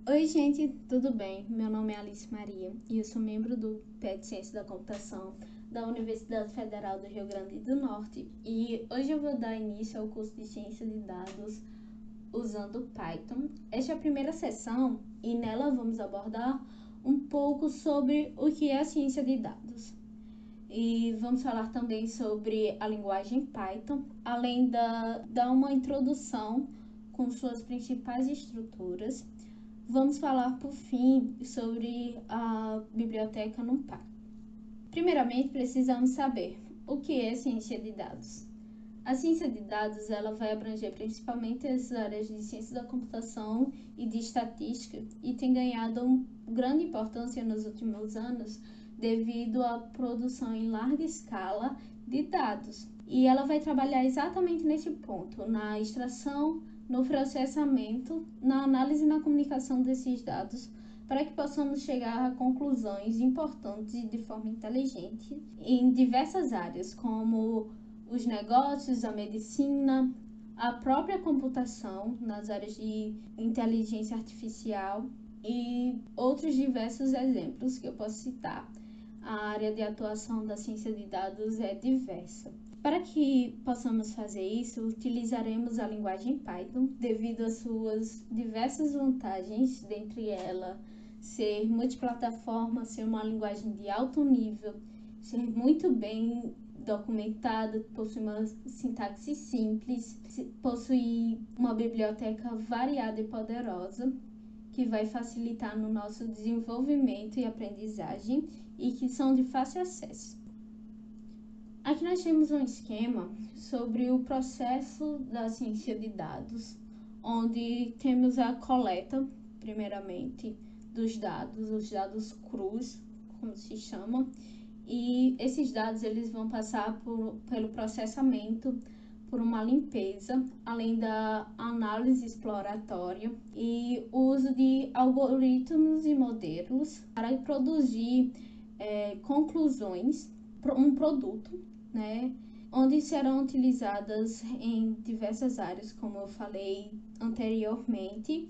Oi, gente, tudo bem? Meu nome é Alice Maria e eu sou membro do PET Ciência da Computação da Universidade Federal do Rio Grande do Norte e hoje eu vou dar início ao curso de Ciência de Dados usando Python. Esta é a primeira sessão e nela vamos abordar um pouco sobre o que é a ciência de dados. E vamos falar também sobre a linguagem Python, além dar uma introdução com suas principais estruturas. Vamos falar, por fim, sobre a biblioteca NumPy. Primeiramente, precisamos saber o que é ciência de dados. A ciência de dados ela vai abranger principalmente as áreas de ciência da computação e de estatística e tem ganhado grande importância nos últimos anos devido à produção em larga escala de dados. E ela vai trabalhar exatamente nesse ponto, na extração, no processamento, na análise e na comunicação desses dados, para que possamos chegar a conclusões importantes de forma inteligente em diversas áreas, como os negócios, a medicina, a própria computação nas áreas de inteligência artificial e outros diversos exemplos que eu posso citar. A área de atuação da ciência de dados é diversa. Para que possamos fazer isso, utilizaremos a linguagem Python devido às suas diversas vantagens, dentre elas ser multiplataforma, ser uma linguagem de alto nível, ser muito bem documentada, possui uma sintaxe simples, possui uma biblioteca variada e poderosa, que vai facilitar no nosso desenvolvimento e aprendizagem e que são de fácil acesso. Aqui nós temos um esquema sobre o processo da ciência de dados, onde temos a coleta, primeiramente, dos dados, os dados crus, como se chama, e esses dados eles vão passar pelo processamento, por uma limpeza, além da análise exploratória e o uso de algoritmos e modelos para produzir conclusões, um produto, né, onde serão utilizadas em diversas áreas, como eu falei anteriormente,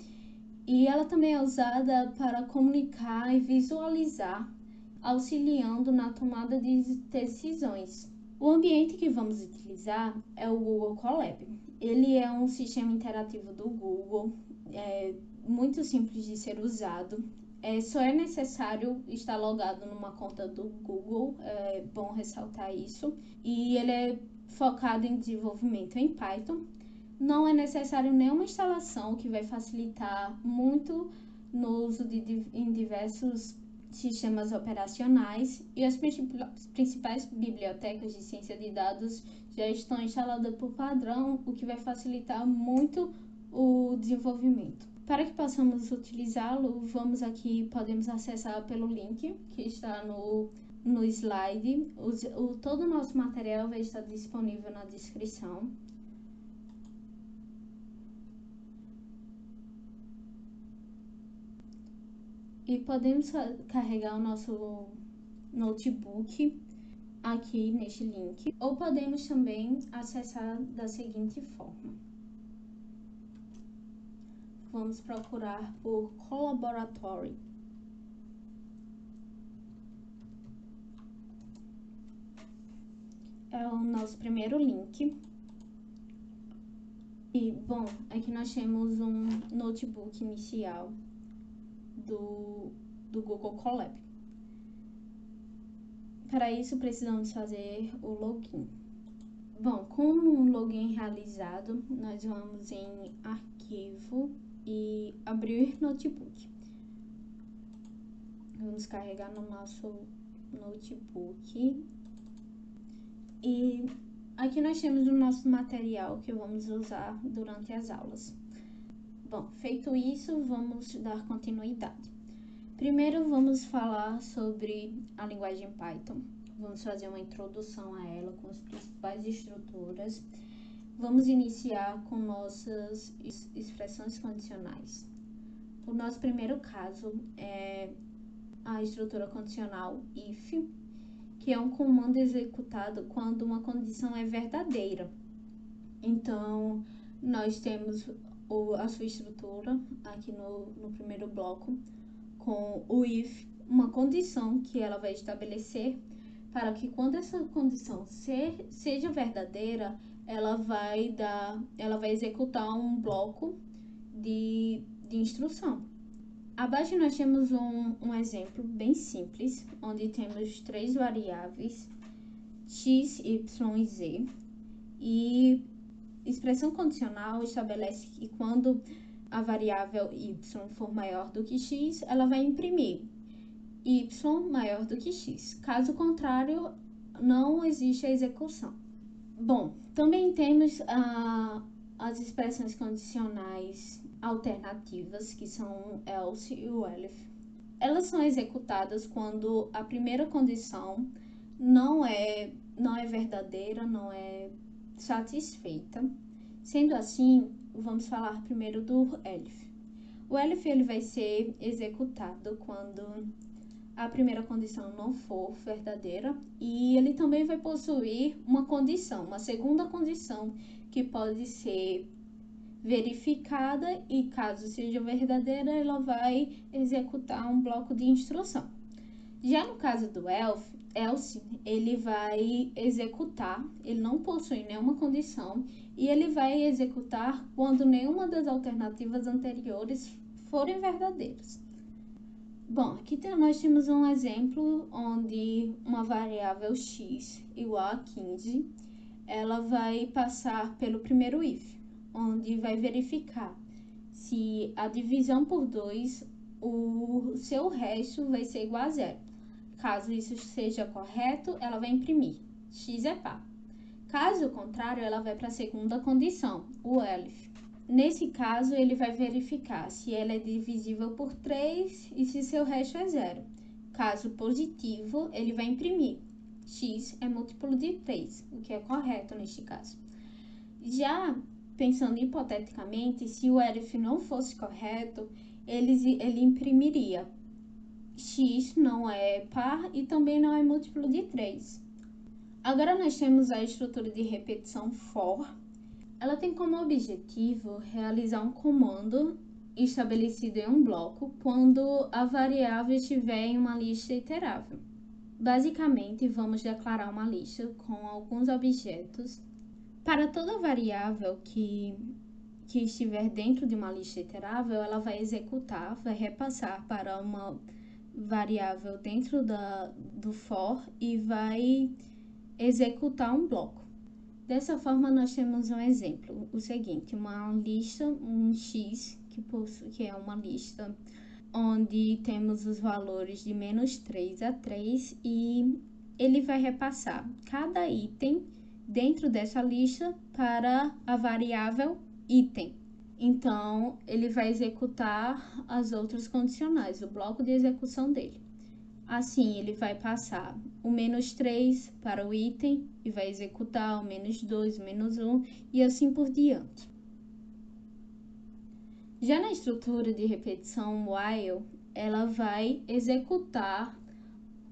e ela também é usada para comunicar e visualizar, auxiliando na tomada de decisões. O ambiente que vamos utilizar é o Google Colab. Ele é um sistema interativo do Google, muito simples de ser usado. Só é necessário estar logado numa conta do Google, é bom ressaltar isso. E ele é focado em desenvolvimento em Python. Não é necessário nenhuma instalação, que vai facilitar muito no uso em diversos sistemas operacionais, e as principais bibliotecas de ciência de dados já estão instaladas por padrão, o que vai facilitar muito o desenvolvimento. Para que possamos utilizá-lo, podemos acessar pelo link que está no slide. Todo o nosso material vai estar disponível na descrição. E podemos carregar o nosso notebook aqui neste link, ou podemos também acessar da seguinte forma. Vamos procurar por Colaboratory. É o nosso primeiro link. E, bom, aqui nós temos um notebook inicial do Google Colab. Para isso, precisamos fazer o login. Bom, com o login realizado, nós vamos em Arquivo e Abrir Notebook. Vamos carregar no nosso notebook. E aqui nós temos o nosso material que vamos usar durante as aulas. Bom, feito isso, vamos dar continuidade. Primeiro vamos falar sobre a linguagem Python. Vamos fazer uma introdução a ela com as principais estruturas. Vamos iniciar com nossas expressões condicionais. O nosso primeiro caso é a estrutura condicional if, que é um comando executado quando uma condição é verdadeira. Então, nós temos a sua estrutura aqui no primeiro bloco com o if, uma condição que ela vai estabelecer para que quando essa condição seja verdadeira, ela vai executar um bloco de instrução. Abaixo nós temos um exemplo bem simples, onde temos 3 variáveis, x, y e z, e expressão condicional estabelece que quando a variável y for maior do que x, ela vai imprimir y maior do que x. Caso contrário, não existe a execução. Bom, também temos as expressões condicionais alternativas, que são o else e o elif. Elas são executadas quando a primeira condição não é verdadeira, não é satisfeita. Sendo assim, vamos falar primeiro do elif. O elif ele vai ser executado quando a primeira condição não for verdadeira, e ele também vai possuir uma condição, uma segunda condição, que pode ser verificada, e caso seja verdadeira, ela vai executar um bloco de instrução. Já no caso do else, ele vai executar, ele não possui nenhuma condição, e ele vai executar quando nenhuma das alternativas anteriores forem verdadeiras. Bom, aqui nós temos um exemplo onde uma variável x igual a 15, ela vai passar pelo primeiro if, onde vai verificar se a divisão por 2, o seu resto vai ser igual a 0. Caso isso seja correto, ela vai imprimir x é par. Caso contrário, ela vai para a segunda condição, o elif. Nesse caso, ele vai verificar se ela é divisível por 3 e se seu resto é 0. Caso positivo, ele vai imprimir x é múltiplo de 3, o que é correto neste caso. Já pensando hipoteticamente, se o elif não fosse correto, ele imprimiria x não é par e também não é múltiplo de 3. Agora nós temos a estrutura de repetição for. Ela tem como objetivo realizar um comando estabelecido em um bloco quando a variável estiver em uma lista iterável. Basicamente, vamos declarar uma lista com alguns objetos. Para toda variável que estiver dentro de uma lista iterável, ela vai executar, vai repassar para uma variável dentro do for e vai executar um bloco. Dessa forma, nós temos um exemplo, o seguinte, uma lista, um x, que é uma lista onde temos os valores de -3 a 3, e ele vai repassar cada item dentro dessa lista para a variável item. Então, ele vai executar as outras condicionais, o bloco de execução dele. Assim, ele vai passar o -3 para o item e vai executar o -2, o -1 e assim por diante. Já na estrutura de repetição while, ela vai executar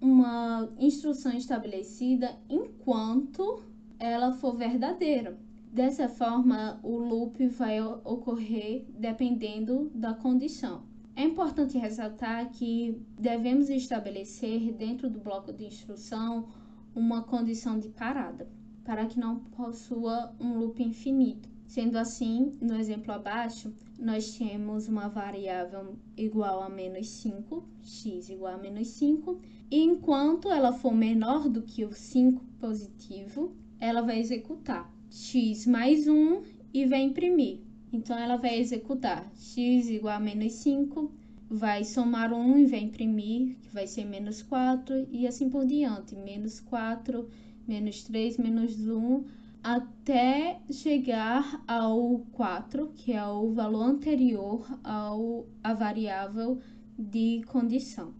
uma instrução estabelecida enquanto ela for verdadeira. Dessa forma, o loop vai ocorrer dependendo da condição. É importante ressaltar que devemos estabelecer dentro do bloco de instrução uma condição de parada, para que não possua um loop infinito. Sendo assim, no exemplo abaixo, nós temos uma variável igual a -5, x igual a -5, e enquanto ela for menor do que o 5 positivo, ela vai executar x mais 1 e vai imprimir. Então, ela vai executar x igual a -5, vai somar 1 e vai imprimir, que vai ser -4, e assim por diante, -4, -3, -1, até chegar ao 4, que é o valor anterior à variável de condição.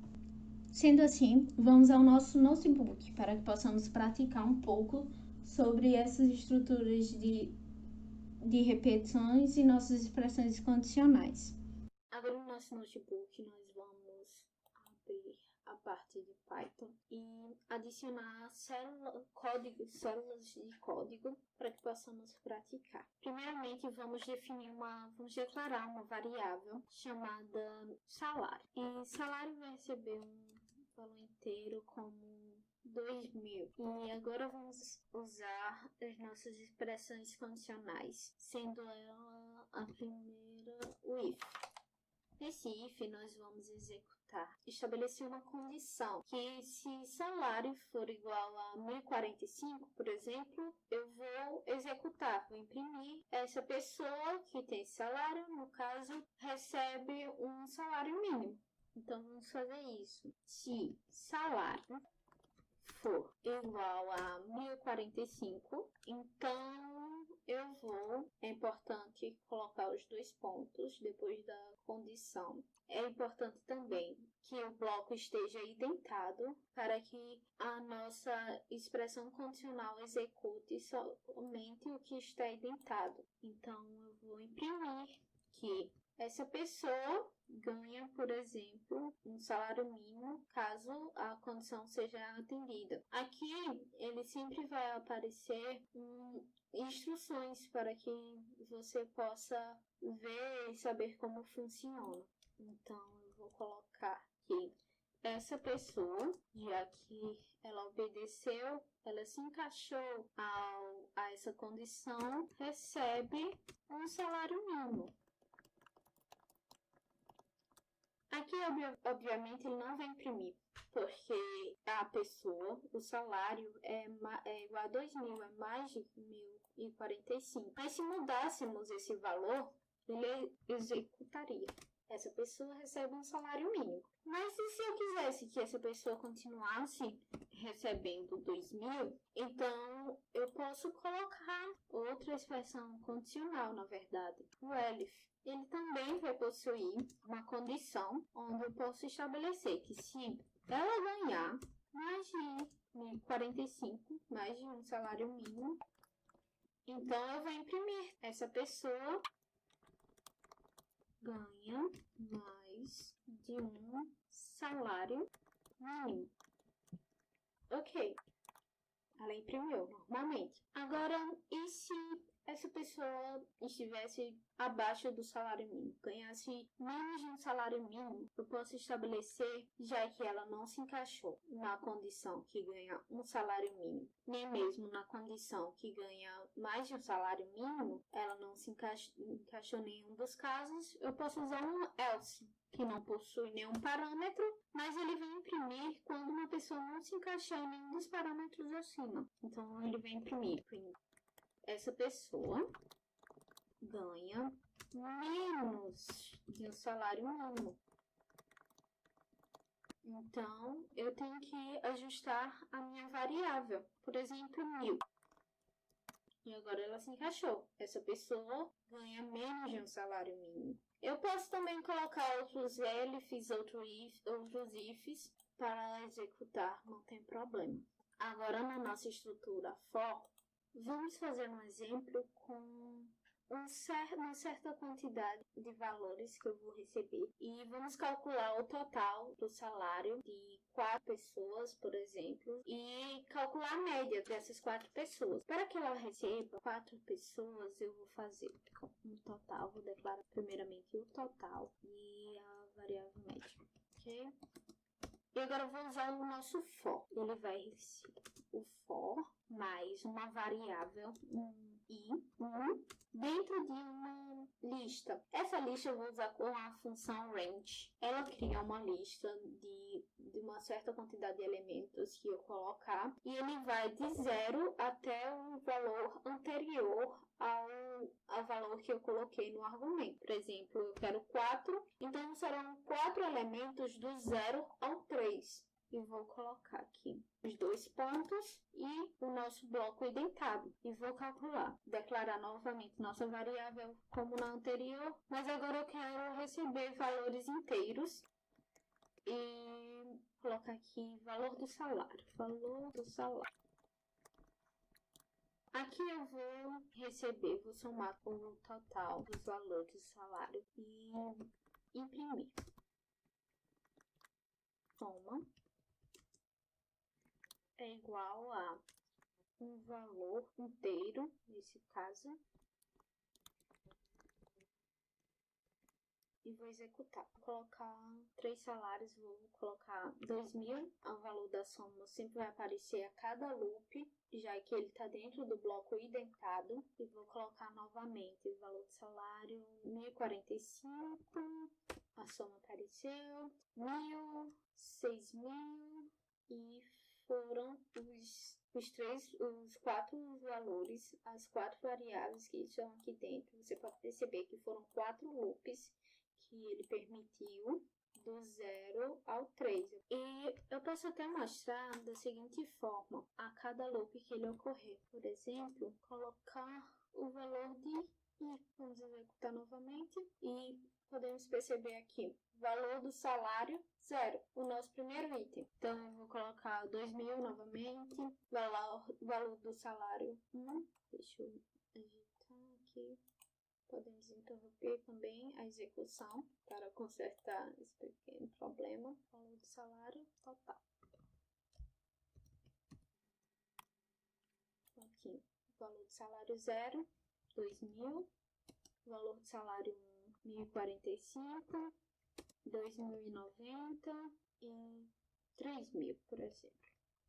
Sendo assim, vamos ao nosso notebook para que possamos praticar um pouco sobre essas estruturas de repetições e nossas expressões condicionais. Agora no nosso notebook nós vamos abrir a parte de Python e adicionar células de código para que possamos praticar. Primeiramente, vamos declarar uma variável chamada salário. E salário vai receber um valor inteiro como 2.000. E agora vamos usar as nossas expressões condicionais, sendo ela a primeira o if. Nesse if, nós vamos estabelecer uma condição, que se salário for igual a 1.045, por exemplo, eu vou vou imprimir. Essa pessoa que tem esse salário, no caso, recebe um salário mínimo. Então, vamos fazer isso. Se salário for igual a 1.045, então é importante colocar os dois pontos depois da condição. É importante também que o bloco esteja identado para que a nossa expressão condicional execute somente o que está identado. Então, eu vou imprimir que essa pessoa ganha, por exemplo, um salário mínimo caso a condição seja atendida. Aqui, ele sempre vai aparecer instruções para que você possa ver e saber como funciona. Então, eu vou colocar que essa pessoa, já que ela obedeceu, ela se encaixou a essa condição, recebe um salário mínimo. Aqui, obviamente, ele não vai imprimir, porque a pessoa, o salário é igual a 2.000, é mais de 1.045. Mas se mudássemos esse valor, ele executaria. Essa pessoa recebe um salário mínimo. Mas e se eu quisesse que essa pessoa continuasse recebendo 2.000, então eu posso colocar outra expressão condicional, na verdade, o elif. Ele também vai possuir uma condição onde eu posso estabelecer que se ela ganhar mais de 1.045, mais de um salário mínimo, então eu vou imprimir essa pessoa ganha mais de um salário mínimo. Ok, ela imprimiu normalmente. Agora, e se essa pessoa estivesse abaixo do salário mínimo, ganhasse menos de um salário mínimo? Eu posso estabelecer, já que ela não se encaixou na condição que ganha um salário mínimo, nem mesmo na condição que ganha mais de um salário mínimo, ela não se encaixou em nenhum dos casos, eu posso usar um else, que não possui nenhum parâmetro, mas ele vai imprimir quando uma pessoa não se encaixar em nenhum dos parâmetros acima. Então, ele vai imprimir. Essa pessoa ganha menos de um salário mínimo. Então, eu tenho que ajustar a minha variável. Por exemplo, 1.000. E agora ela se encaixou. Essa pessoa ganha menos de um salário mínimo. Eu posso também colocar outros elifs, outros ifs para executar, não tem problema. Agora, na nossa estrutura for, vamos fazer um exemplo com uma certa quantidade de valores que eu vou receber. E vamos calcular o total do salário de 4 pessoas, por exemplo, e calcular a média dessas 4 pessoas. Para que ela receba 4 pessoas, eu vou fazer um total. Vou declarar primeiramente o total e a variável média, ok? E agora eu vou usar o nosso for. Ele vai ser o for mais uma variável i dentro de uma lista. Essa lista eu vou usar com a função range. Ela cria uma lista de uma certa quantidade de elementos que eu colocar e ele vai de 0 até o valor anterior ao valor que eu coloquei no argumento. Por exemplo, eu quero 4, então serão 4 elementos do 0 ao 3. E vou colocar aqui os 2 pontos e o nosso bloco identado. E vou calcular. Declarar novamente nossa variável como na anterior. Mas agora eu quero receber valores inteiros. E colocar aqui valor do salário. Valor do salário. Aqui eu vou somar o total dos valores do salário e imprimir. Soma. é igual a um valor inteiro, nesse caso, e vou executar. Vou colocar 3 salários, vou colocar 2.000, o valor da soma sempre vai aparecer a cada loop, já que ele está dentro do bloco identado, e vou colocar novamente o valor do salário 1.045, a soma apareceu, 1.000, 6.000, e foram os 4 valores, as 4 variáveis que estão aqui dentro. Você pode perceber que foram 4 loops que ele permitiu do 0 ao 3. E eu posso até mostrar da seguinte forma, a cada loop que ele ocorrer. Por exemplo, colocar o valor de I. Vamos executar novamente e podemos perceber aqui, valor do salário, 0, o nosso primeiro item. Então, eu vou colocar 2.000 novamente, valor do salário 1. Deixa eu agitar aqui. Podemos interromper também a execução para consertar esse pequeno problema. Valor do salário total. Aqui, valor do salário 0, 2.000. Valor do salário 1, 1.045. 2.090 e 3.000, por exemplo.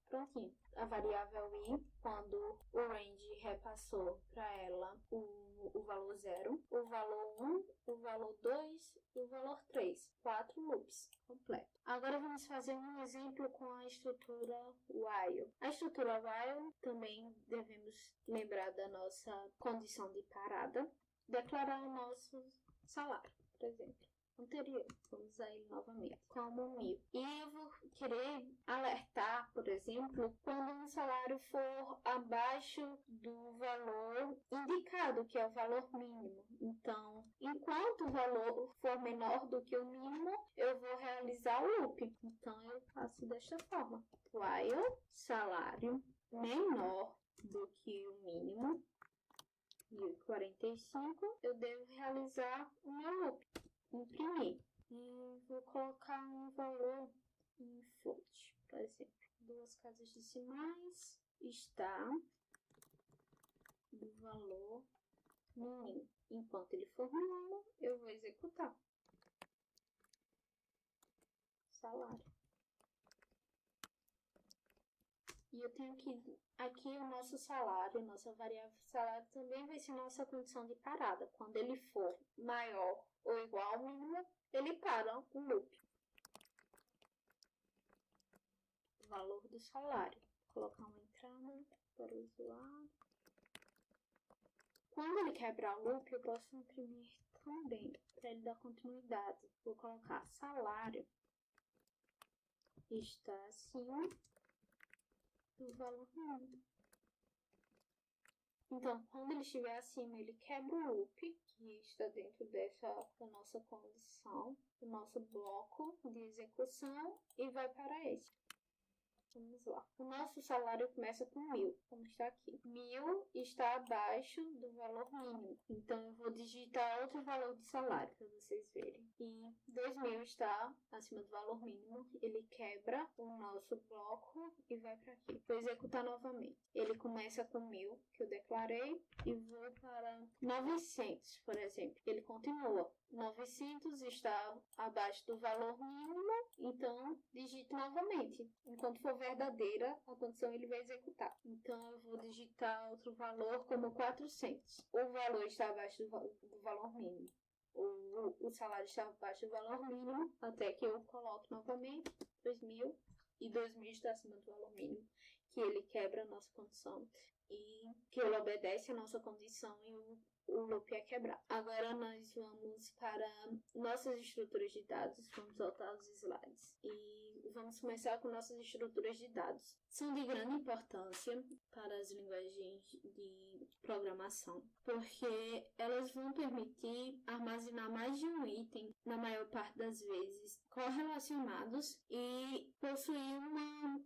Prontinho. A variável I, quando o range repassou para ela o valor 0, o valor 1, o valor 2 e o valor 3. 4 loops completo. Agora vamos fazer um exemplo com a estrutura while. A estrutura while também devemos lembrar da nossa condição de parada, declarar o nosso salário, por exemplo. Anterior, vamos usar ele novamente, como 1.000. E eu vou querer alertar, por exemplo, quando um salário for abaixo do valor indicado, que é o valor mínimo. Então, enquanto o valor for menor do que o mínimo, eu vou realizar o loop. Então, eu faço desta forma. While salário menor do que o mínimo, 1.045, eu devo realizar o meu loop. Imprimir. E vou colocar um valor em float, por exemplo. 2 casas decimais está do valor mínimo. Enquanto ele for mínimo, eu vou executar. Salário. E eu tenho aqui o nosso salário, nossa variável salário também vai ser nossa condição de parada. Quando ele for maior ou igual ao mínimo, ele para o loop. Valor do salário. Vou colocar uma entrada para o usuário. Quando ele quebrar o loop, eu posso imprimir também, para ele dar continuidade. Vou colocar salário está acima do valor mínimo. Então, quando ele estiver acima, ele quebra o loop, que está dentro da nossa condição, do nosso bloco de execução, e vai para esse. Vamos lá. O nosso salário começa com 1.000, como está aqui. 1.000 está abaixo do valor mínimo. Então, eu vou digitar outro valor de salário para vocês verem. E 2.000 está acima do valor mínimo. Ele quebra o nosso bloco e vai para aqui. Vou executar novamente. Ele começa com 1.000, que eu declarei, e vou para 900, por exemplo. Ele continua. 900 está abaixo do valor mínimo, então digito novamente. Enquanto for verdadeira a condição, ele vai executar. Então eu vou digitar outro valor como 400. O valor está abaixo do valor mínimo. O salário está abaixo do valor mínimo, até que eu coloque novamente 2.000 e 2.000 está acima do valor mínimo, que ele quebra a nossa condição e que ele obedece a nossa condição e o loop é quebrado. Agora nós vamos para nossas estruturas de dados, vamos voltar aos slides e vamos começar com nossas estruturas de dados. São de grande importância para as linguagens de programação, porque elas vão permitir armazenar mais de um item, na maior parte das vezes, correlacionados e possuir uma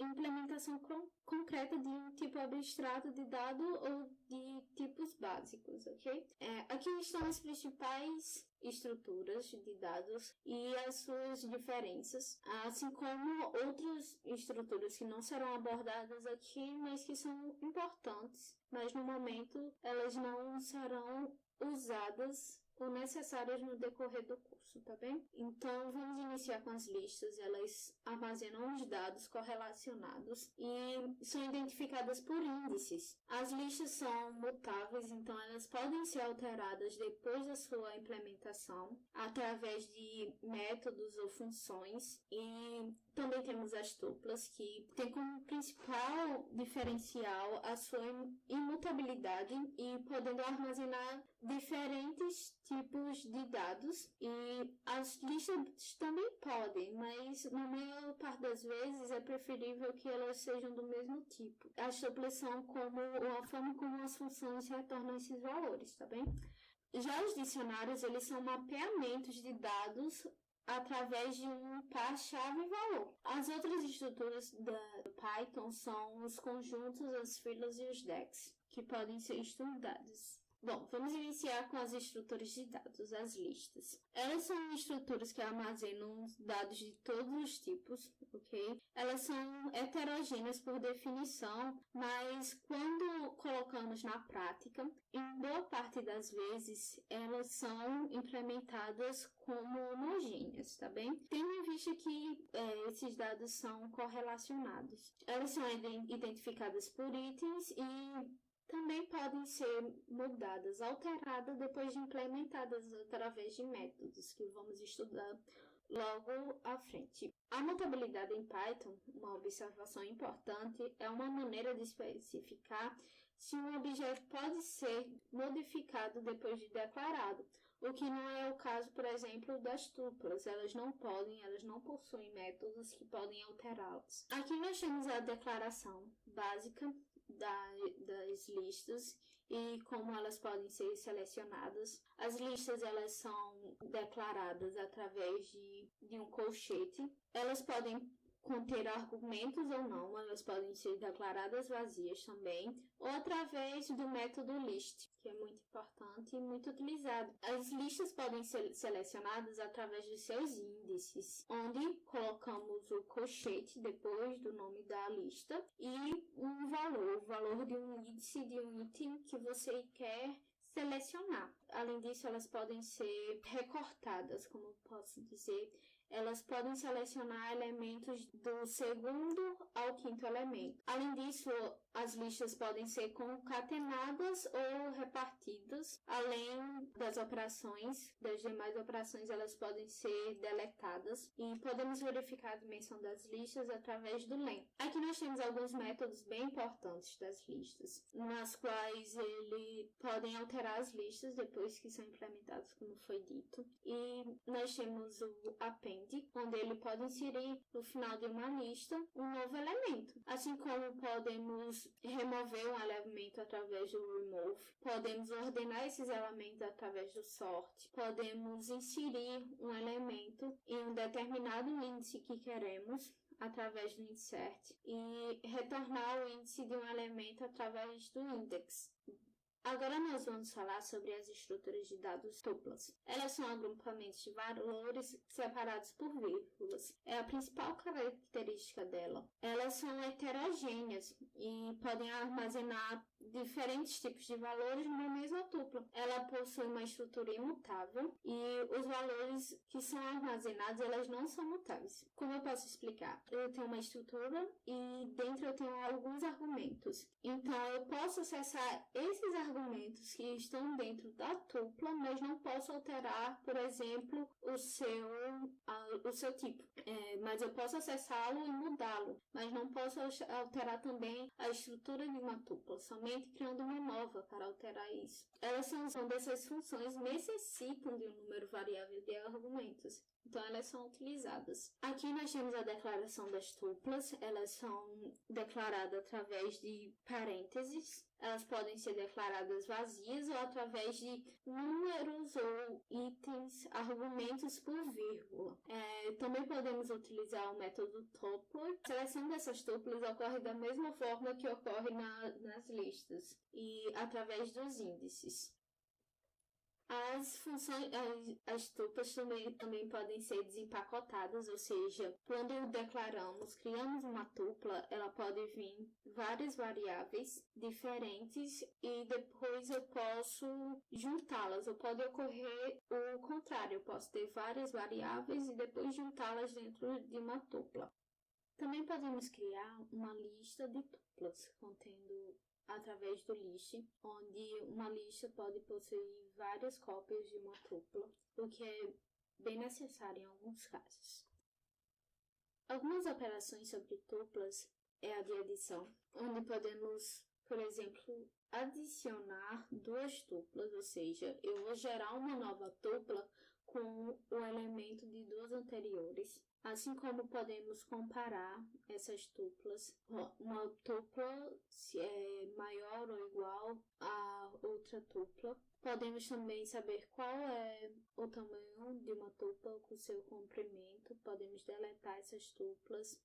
implementação concreta de um tipo abstrato de dado ou de tipos básicos, ok? Aqui estão as principais estruturas de dados e as suas diferenças, assim como outras estruturas que não serão abordadas aqui, mas que são importantes, mas no momento elas não serão usadas ou necessárias no decorrer do curso, tá bem? Então, vamos iniciar com as listas. Elas armazenam os dados correlacionados e são identificadas por índices. As listas são mutáveis, então elas podem ser alteradas depois da sua implementação, através de métodos ou funções. E também temos as tuplas, que tem como principal diferencial a sua imutabilidade e podendo armazenar diferentes tipos de dados, e as listas também podem, mas na maior parte das vezes é preferível que elas sejam do mesmo tipo. As tuplas são como a forma como as funções retornam esses valores, tá bem? Já os dicionários, eles são mapeamentos de dados através de um par-chave valor. As outras estruturas do Python são os conjuntos, as filas e os decks, que podem ser estudados. Bom, vamos iniciar com as estruturas de dados, as listas. Elas são estruturas que armazenam dados de todos os tipos, ok? Elas são heterogêneas por definição, mas quando colocamos na prática, em boa parte das vezes, elas são implementadas como homogêneas, tá bem? Tendo em vista que esses dados são correlacionados. Elas são identificadas por itens e também podem ser mudadas, alteradas depois de implementadas através de métodos que vamos estudar logo à frente. A mutabilidade em Python, uma observação importante, é uma maneira de especificar se um objeto pode ser modificado depois de declarado, o que não é o caso, por exemplo, das tuplas. Elas não possuem métodos que podem alterá-las. Aqui nós temos a declaração básica das listas e como elas podem ser selecionadas. As listas, elas são declaradas através de um colchete. Elas podem conter argumentos ou não, elas podem ser declaradas vazias também, ou através do método list, que é muito importante e muito utilizado. As listas podem ser selecionadas através dos seus índices, onde colocamos o colchete depois do nome da lista e o valor de um índice de um item que você quer selecionar. Além disso, elas podem ser recortadas, como posso dizer. Elas podem selecionar elementos do segundo ao quinto elemento. Além disso, as listas podem ser concatenadas ou repartidas. Além das demais operações, elas podem ser deletadas. E podemos verificar a dimensão das listas através do len. Aqui nós temos alguns métodos bem importantes das listas, nas quais eles podem alterar as listas depois que são implementados, como foi dito. E nós temos o append, onde ele pode inserir no final de uma lista um novo elemento. Assim como podemos remover um elemento através do remove, podemos ordenar esses elementos através do sort, podemos inserir um elemento em um determinado índice que queremos através do insert e retornar o índice de um elemento através do index. Agora nós vamos falar sobre as estruturas de dados tuplas. Elas são agrupamentos de valores separados por vírgulas. É a principal característica dela. Elas são heterogêneas e podem armazenar diferentes tipos de valores numa mesma tupla. Ela possui uma estrutura imutável e os valores que são armazenados, elas não são mutáveis. Como eu posso explicar? Eu tenho uma estrutura e dentro eu tenho alguns argumentos. Então eu posso acessar esses argumentos que estão dentro da tupla, mas não posso alterar, por exemplo, o seu tipo. Mas eu posso acessá-lo e mudá-lo, mas não posso alterar também a estrutura de uma tupla, somente criando uma nova para alterar isso. Elas são dessas funções, necessitam de um número variável de argumentos. Então, elas são utilizadas. Aqui nós temos a declaração das tuplas. Elas são declaradas através de parênteses. Elas podem ser declaradas vazias ou através de números ou itens, argumentos por vírgula. Também podemos utilizar o método tuple. A seleção dessas tuplas ocorre da mesma forma que ocorre nas listas e através dos índices. As funções, as tuplas também podem ser desempacotadas, ou seja, quando declaramos, criamos uma tupla, ela pode vir várias variáveis diferentes e depois eu posso juntá-las, ou pode ocorrer o contrário, eu posso ter várias variáveis e depois juntá-las dentro de uma tupla. Também podemos criar uma lista de tuplas contendo através do list, onde uma lista pode possuir várias cópias de uma tupla, o que é bem necessário em alguns casos. Algumas operações sobre tuplas é a de adição, onde podemos, por exemplo, adicionar duas tuplas, ou seja, eu vou gerar uma nova tupla com o elemento de duas anteriores, assim como podemos comparar essas tuplas. Uma tupla se é maior ou igual a outra tupla. Podemos também saber qual é o tamanho de uma tupla com seu comprimento. Podemos deletar essas tuplas.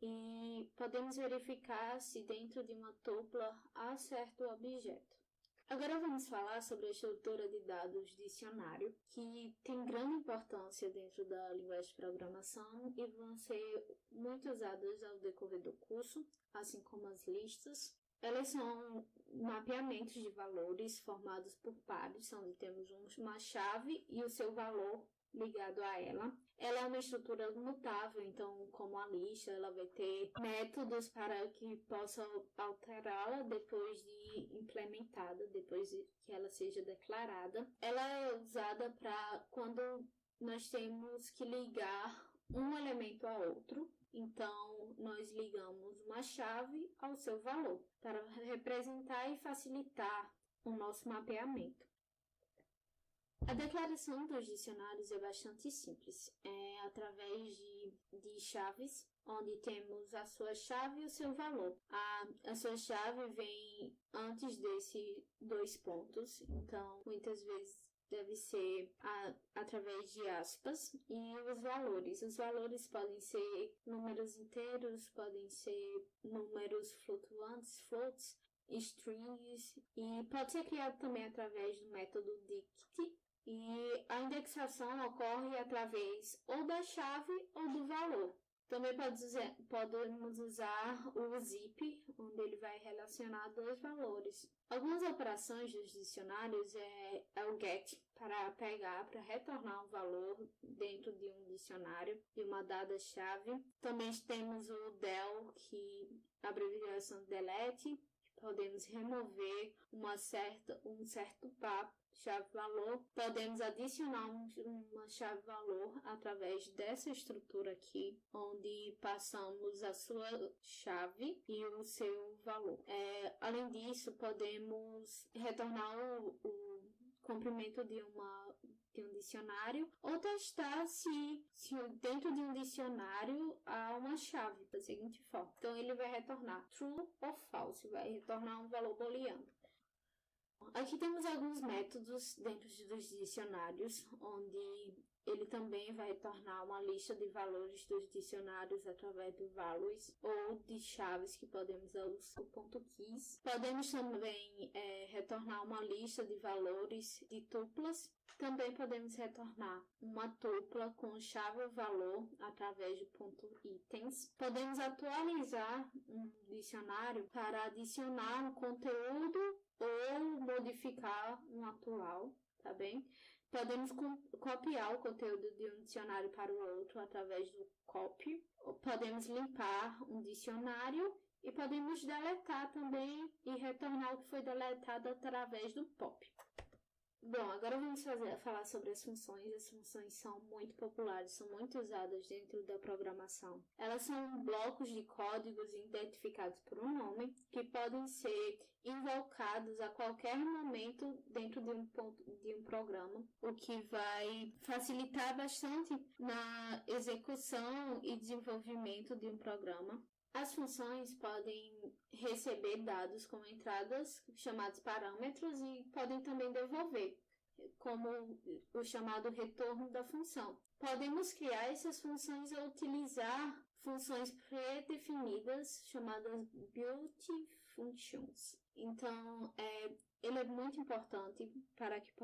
E podemos verificar se dentro de uma tupla há certo objeto. Agora vamos falar sobre a estrutura de dados dicionário, que tem grande importância dentro da linguagem de programação e vão ser muito usadas ao decorrer do curso, assim como as listas. Elas são mapeamentos de valores formados por pares, onde temos uma chave e o seu valor ligado a ela. Ela é uma estrutura mutável, então, como a lista, ela vai ter métodos para que possam alterá-la depois de implementada, depois que ela seja declarada. Ela é usada para quando nós temos que ligar um elemento a outro. Então, nós ligamos uma chave ao seu valor para representar e facilitar o nosso mapeamento. A declaração dos dicionários é bastante simples, é através de chaves, onde temos a sua chave e o seu valor. A sua chave vem antes desses dois pontos, então muitas vezes deve ser através de aspas, e os valores. Os valores podem ser números inteiros, podem ser números flutuantes, floats, strings, e pode ser criado também através do método dict. E a indexação ocorre através ou da chave ou do valor. Também podemos usar o zip, onde ele vai relacionar dois valores. Algumas operações dos dicionários é o get, para pegar, para retornar um valor dentro de um dicionário de uma dada chave. Também temos o del, que é a abreviação de delete. Podemos remover um certo par, chave-valor. Podemos adicionar uma chave-valor através dessa estrutura aqui, onde passamos a sua chave e o seu valor. Além disso, podemos retornar o comprimento de um dicionário ou testar se dentro de um dicionário há uma chave da seguinte forma. Então, ele vai retornar true ou false, vai retornar um valor booleano. Aqui temos alguns métodos dentro dos dicionários, onde ele também vai retornar uma lista de valores dos dicionários através do values ou de chaves que podemos usar o ponto keys. Podemos também retornar uma lista de valores de tuplas. Também podemos retornar uma tupla com chave ou valor através do ponto itens. Podemos atualizar um dicionário para adicionar um conteúdo ou modificar um atual, tá bem? Podemos copiar o conteúdo de um dicionário para o outro através do copy. Podemos limpar um dicionário e podemos deletar também e retornar o que foi deletado através do pop. Bom, agora vamos falar sobre as funções. As funções são muito populares, são muito usadas dentro da programação. Elas são blocos de códigos identificados por um nome que podem ser invocados a qualquer momento dentro de um programa, o que vai facilitar bastante na execução e desenvolvimento de um programa. As funções podem receber dados como entradas, chamados parâmetros, e podem também devolver, como o chamado retorno da função. Podemos criar essas funções ou utilizar funções pré-definidas, chamadas built functions. Então, ele é muito importante para que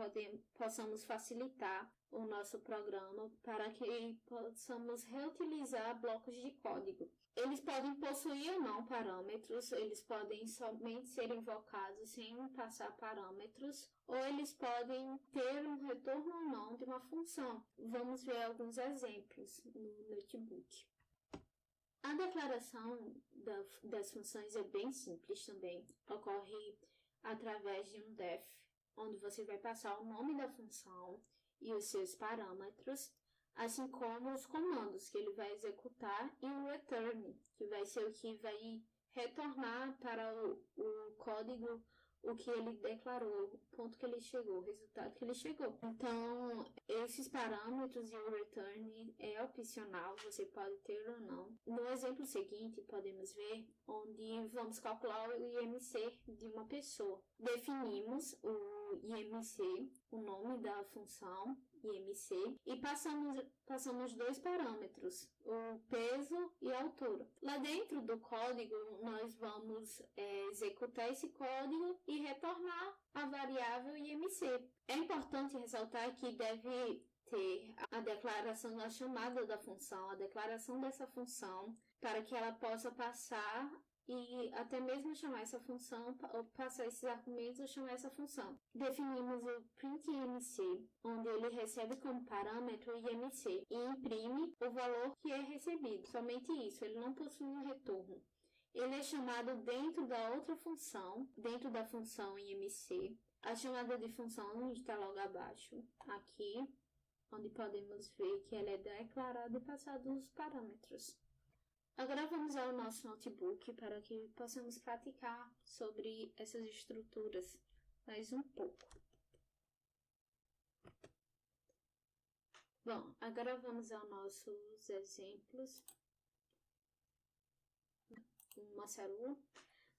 possamos facilitar o nosso programa, para que possamos reutilizar blocos de código. Eles podem possuir ou não parâmetros, eles podem somente ser invocados sem passar parâmetros, ou eles podem ter um retorno ou não de uma função. Vamos ver alguns exemplos no notebook. A declaração das funções é bem simples também. Ocorre através de um def, onde você vai passar o nome da função e os seus parâmetros, assim como os comandos que ele vai executar e o return, que vai ser o que vai retornar para o código o que ele declarou, o ponto que ele chegou, o resultado que ele chegou. Então, esses parâmetros e o return é opcional, você pode ter ou não. No exemplo seguinte, podemos ver onde vamos calcular o IMC de uma pessoa. Definimos o IMC, o nome da função IMC, e passamos dois parâmetros, o peso e a altura. Lá dentro do código, nós vamos executar esse código e retornar a variável IMC. É importante ressaltar que deve ter a declaração da chamada da função, a declaração dessa função, para que ela possa passar e até mesmo chamar essa função, ou passar esses argumentos ou chamar essa função. Definimos o printIMC, onde ele recebe como parâmetro o IMC e imprime o valor que é recebido. Somente isso, ele não possui um retorno. Ele é chamado dentro da outra função, dentro da função IMC. A chamada de função está logo abaixo, aqui, onde podemos ver que ela é declarada e passada os parâmetros. Agora vamos ao nosso notebook para que possamos praticar sobre essas estruturas mais um pouco. Bom, agora vamos aos nossos exemplos. Uma célula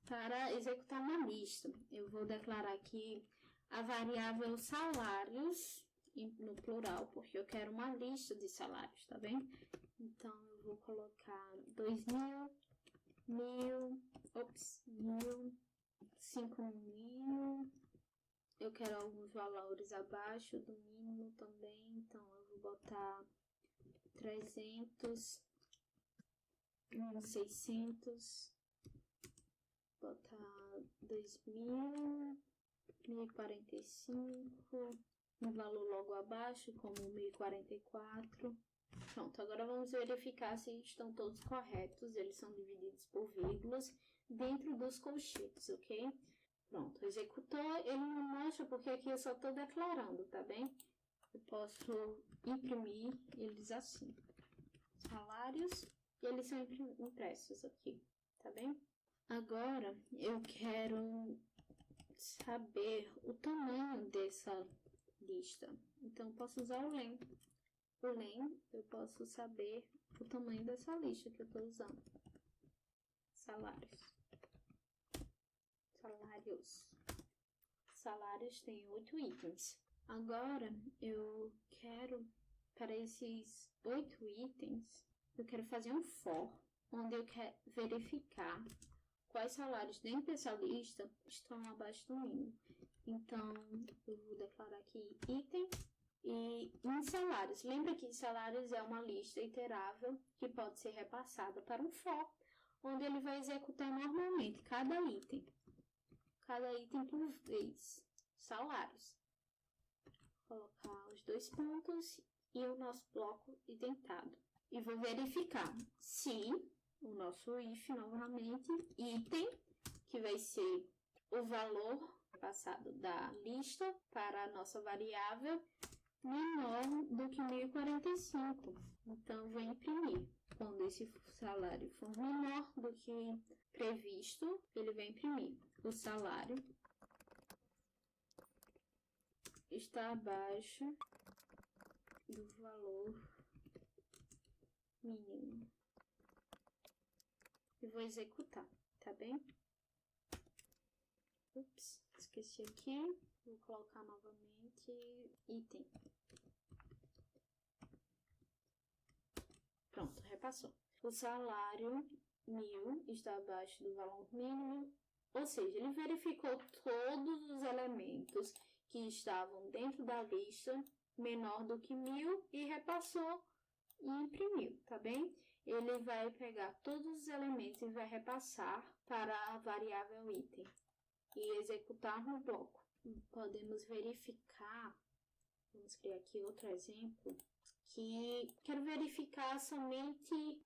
para executar uma lista. Eu vou declarar aqui a variável salários no plural, porque eu quero uma lista de salários, tá bem? Então, eu vou colocar 2.000, 1.000, 5.000. Eu quero alguns valores abaixo do mínimo também, então eu vou botar 300, 600, botar 2.000, 1.045, um valor logo abaixo, como 1.044. Pronto, agora vamos verificar se estão todos corretos. Eles são divididos por vírgulas dentro dos colchetes, ok? Pronto, executou. Ele não mostra porque aqui eu só estou declarando, tá bem? Eu posso imprimir eles assim. Salários, e eles são impressos aqui, tá bem? Agora, eu quero saber o tamanho dessa lista. Então, eu posso usar o len. O len, eu posso saber o tamanho dessa lista que eu estou usando. Salários. Salários tem 8 itens. Agora, eu quero, para esses 8 itens, eu quero fazer um for, onde eu quero verificar quais salários dentro dessa lista estão abaixo do mínimo. Então, eu vou declarar aqui item e em salários. Lembra que salários é uma lista iterável que pode ser repassada para um for, onde ele vai executar normalmente cada item por vez. Salários. Vou colocar os 2 pontos e o nosso bloco identado. E vou verificar se o nosso if novamente, item, que vai ser o valor passado da lista para a nossa variável, menor do que 1.045. Então, eu vou imprimir. Quando esse salário for menor do que previsto, ele vai imprimir. O salário está abaixo do valor mínimo. E vou executar, tá bem? Ups, esqueci aqui. Vou colocar novamente item. Pronto, repassou. O salário 1.000 está abaixo do valor mínimo Ou seja, ele verificou todos os elementos que estavam dentro da lista menor do que 1000 e repassou e imprimiu, tá bem? Ele vai pegar todos os elementos e vai repassar para a variável item e executar no bloco. Podemos verificar, vamos criar aqui outro exemplo, que quero verificar somente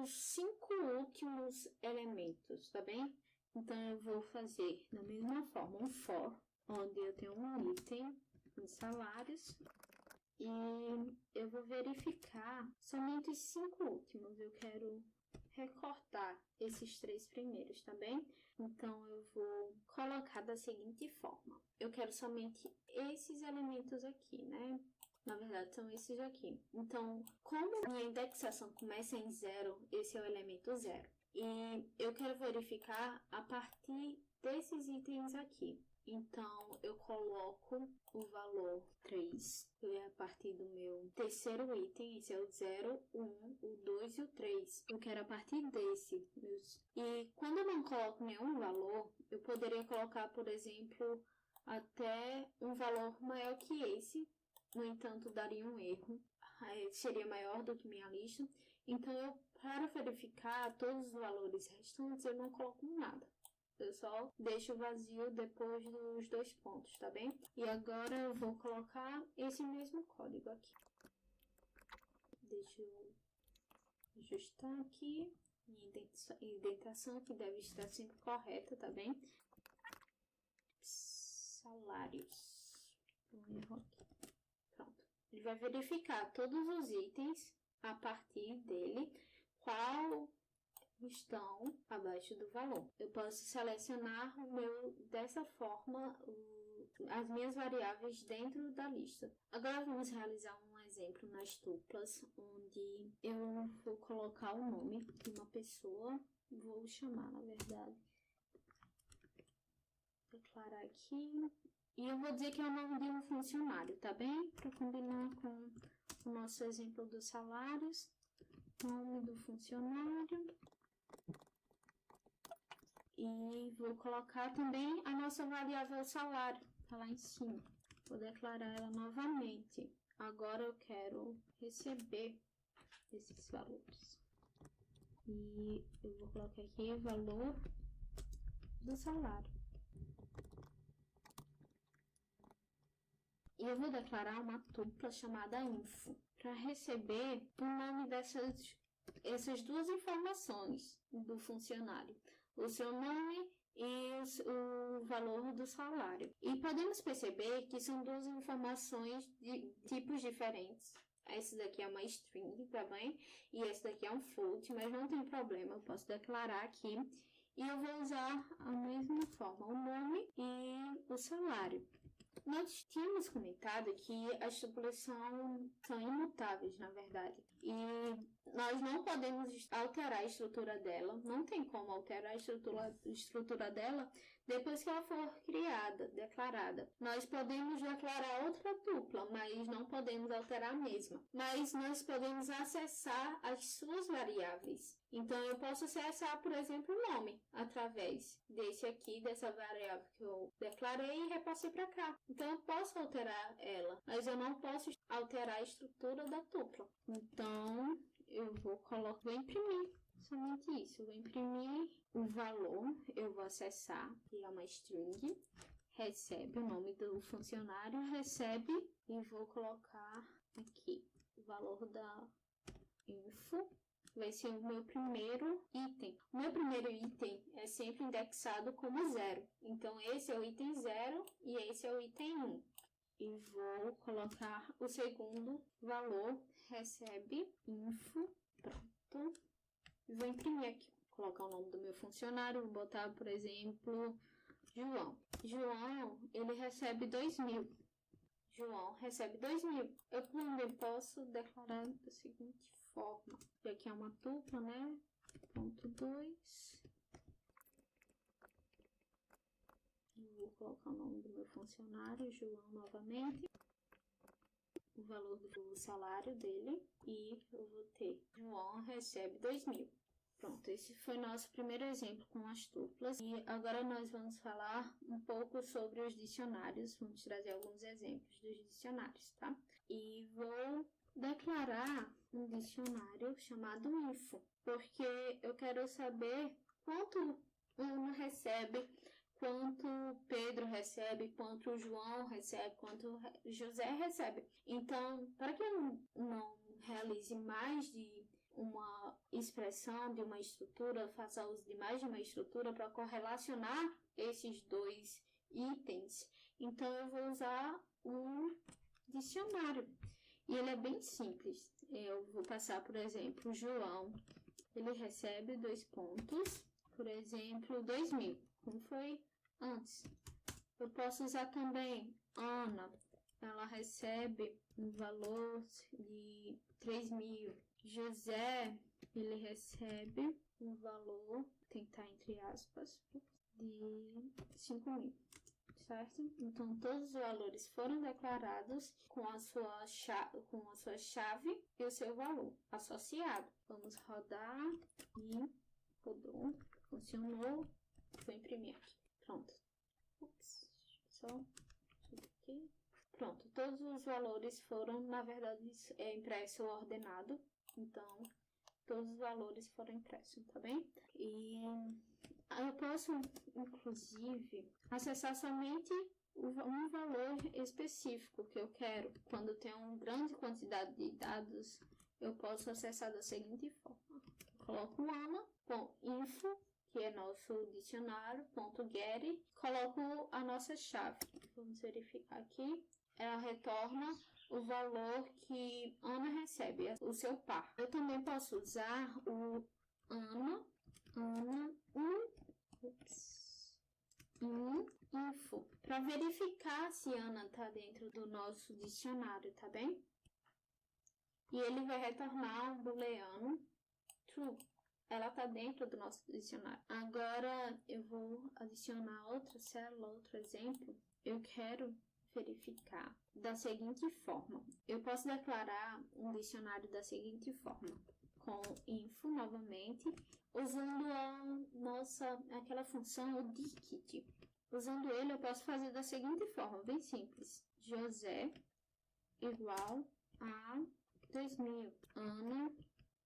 os 5 últimos elementos, tá bem? Então, eu vou fazer da mesma forma um for, onde eu tenho um item de salários, e eu vou verificar somente os 5 últimos. Eu quero recortar esses 3 primeiros, tá bem? Então, eu vou colocar da seguinte forma. Eu quero somente esses elementos aqui, né? Na verdade, são esses aqui. Então, como minha indexação começa em 0, esse é o elemento 0. E eu quero verificar a partir desses itens aqui. Então, eu coloco o valor 3, que é a partir do meu terceiro item, esse é o 0, 1, o 2 e o 3. Eu quero a partir desse. E quando eu não coloco nenhum valor, eu poderia colocar, por exemplo, até um valor maior que esse. No entanto, daria um erro. Seria maior do que minha lista. Então, para verificar todos os valores restantes, eu não coloco nada. Eu só deixo vazio depois dos 2 pontos, tá bem? E agora eu vou colocar esse mesmo código aqui. Deixa eu ajustar aqui. Minha indentação, que deve estar sempre correta, tá bem? Salários. Um erro aqui. Pronto. Ele vai verificar todos os itens a partir dele, qual estão abaixo do valor. Eu posso selecionar dessa forma as minhas variáveis dentro da lista. Agora vamos realizar um exemplo nas tuplas, onde eu vou colocar o nome de uma pessoa, vou chamar, na verdade, declarar aqui, e eu vou dizer que é o nome de um funcionário, tá bem? Para combinar com o nosso exemplo dos salários, nome do funcionário. E vou colocar também a nossa variável salário, tá lá em cima. Vou declarar ela novamente. Agora eu quero receber esses valores. E eu vou colocar aqui o valor do salário. E eu vou declarar uma tupla chamada info, para receber o nome essas duas informações do funcionário. O seu nome e o valor do salário. E podemos perceber que são duas informações de tipos diferentes. Esse daqui é uma string, tá bem? E esse daqui é um float, mas não tem problema, eu posso declarar aqui. E eu vou usar a mesma forma, o nome e o salário. Nós tínhamos comentado que as tuplas são imutáveis, na verdade. E nós não podemos alterar a estrutura dela, não tem como alterar a estrutura dela depois que ela for criada, declarada. Nós podemos declarar outra tupla, mas não podemos alterar a mesma. Mas nós podemos acessar as suas variáveis. Então, eu posso acessar, por exemplo, o nome, através dessa variável que eu declarei e repassei para cá. Então, eu posso alterar ela, mas eu não posso alterar a estrutura da tupla. Então, eu vou imprimir somente isso. Eu vou imprimir o valor, eu vou acessar, que é uma string, recebe o nome do funcionário, recebe, e vou colocar aqui o valor da info. Vai ser o meu primeiro item. O meu primeiro item é sempre indexado como 0. Então, esse é o item 0 e esse é o item 1. E vou colocar o segundo valor, recebe info. Pronto. E vou imprimir aqui. Vou colocar o nome do meu funcionário. Vou botar, por exemplo, João. João, ele recebe 2.000. João recebe 2.000. Eu também posso declarar da seguinte forma. E aqui é uma tupla, né? Ponto 2. Vou colocar o nome do meu funcionário, João, novamente. O valor do salário dele. E eu vou ter João recebe 2.000. Pronto, esse foi nosso primeiro exemplo com as tuplas. E agora nós vamos falar um pouco sobre os dicionários. Vamos trazer alguns exemplos dos dicionários, tá? E vou declarar um dicionário chamado info, porque eu quero saber quanto Ana recebe, quanto Pedro recebe, quanto João recebe, quanto José recebe. Então, para que eu não realize mais de uma expressão, de uma estrutura, faça uso de mais de uma estrutura para correlacionar esses dois itens, então eu vou usar um dicionário. E ele é bem simples. Eu vou passar, por exemplo, João, ele recebe 2 pontos, por exemplo, 2.000, como foi antes. Eu posso usar também Ana, ela recebe um valor de 3.000. José, ele recebe um valor, tem que estar entre aspas, de 5.000. Certo? Então, todos os valores foram declarados com a sua chave e o seu valor associado. Vamos rodar e rodou, funcionou, vou imprimir aqui. Pronto. Ups, só aqui. Pronto, todos os valores foram, na verdade, impresso ordenado. Então, todos os valores foram impressos, tá bem? E eu posso, inclusive, acessar somente um valor específico que eu quero. Quando tem uma grande quantidade de dados, eu posso acessar da seguinte forma. Eu coloco Ana.info, que é nosso dicionário, .get, coloco a nossa chave. Vamos verificar aqui. Ela retorna o valor que Ana recebe, o seu par. Eu também posso usar o info para verificar se Ana está dentro do nosso dicionário, tá bem? E ele vai retornar um booleano true. Ela está dentro do nosso dicionário. Agora eu vou adicionar outra célula, outro exemplo. Eu quero verificar da seguinte forma. Eu posso declarar um dicionário da seguinte forma, com info novamente, usando aquela função, o dict. Usando ele, eu posso fazer da seguinte forma, bem simples. José igual a 2.000. Ana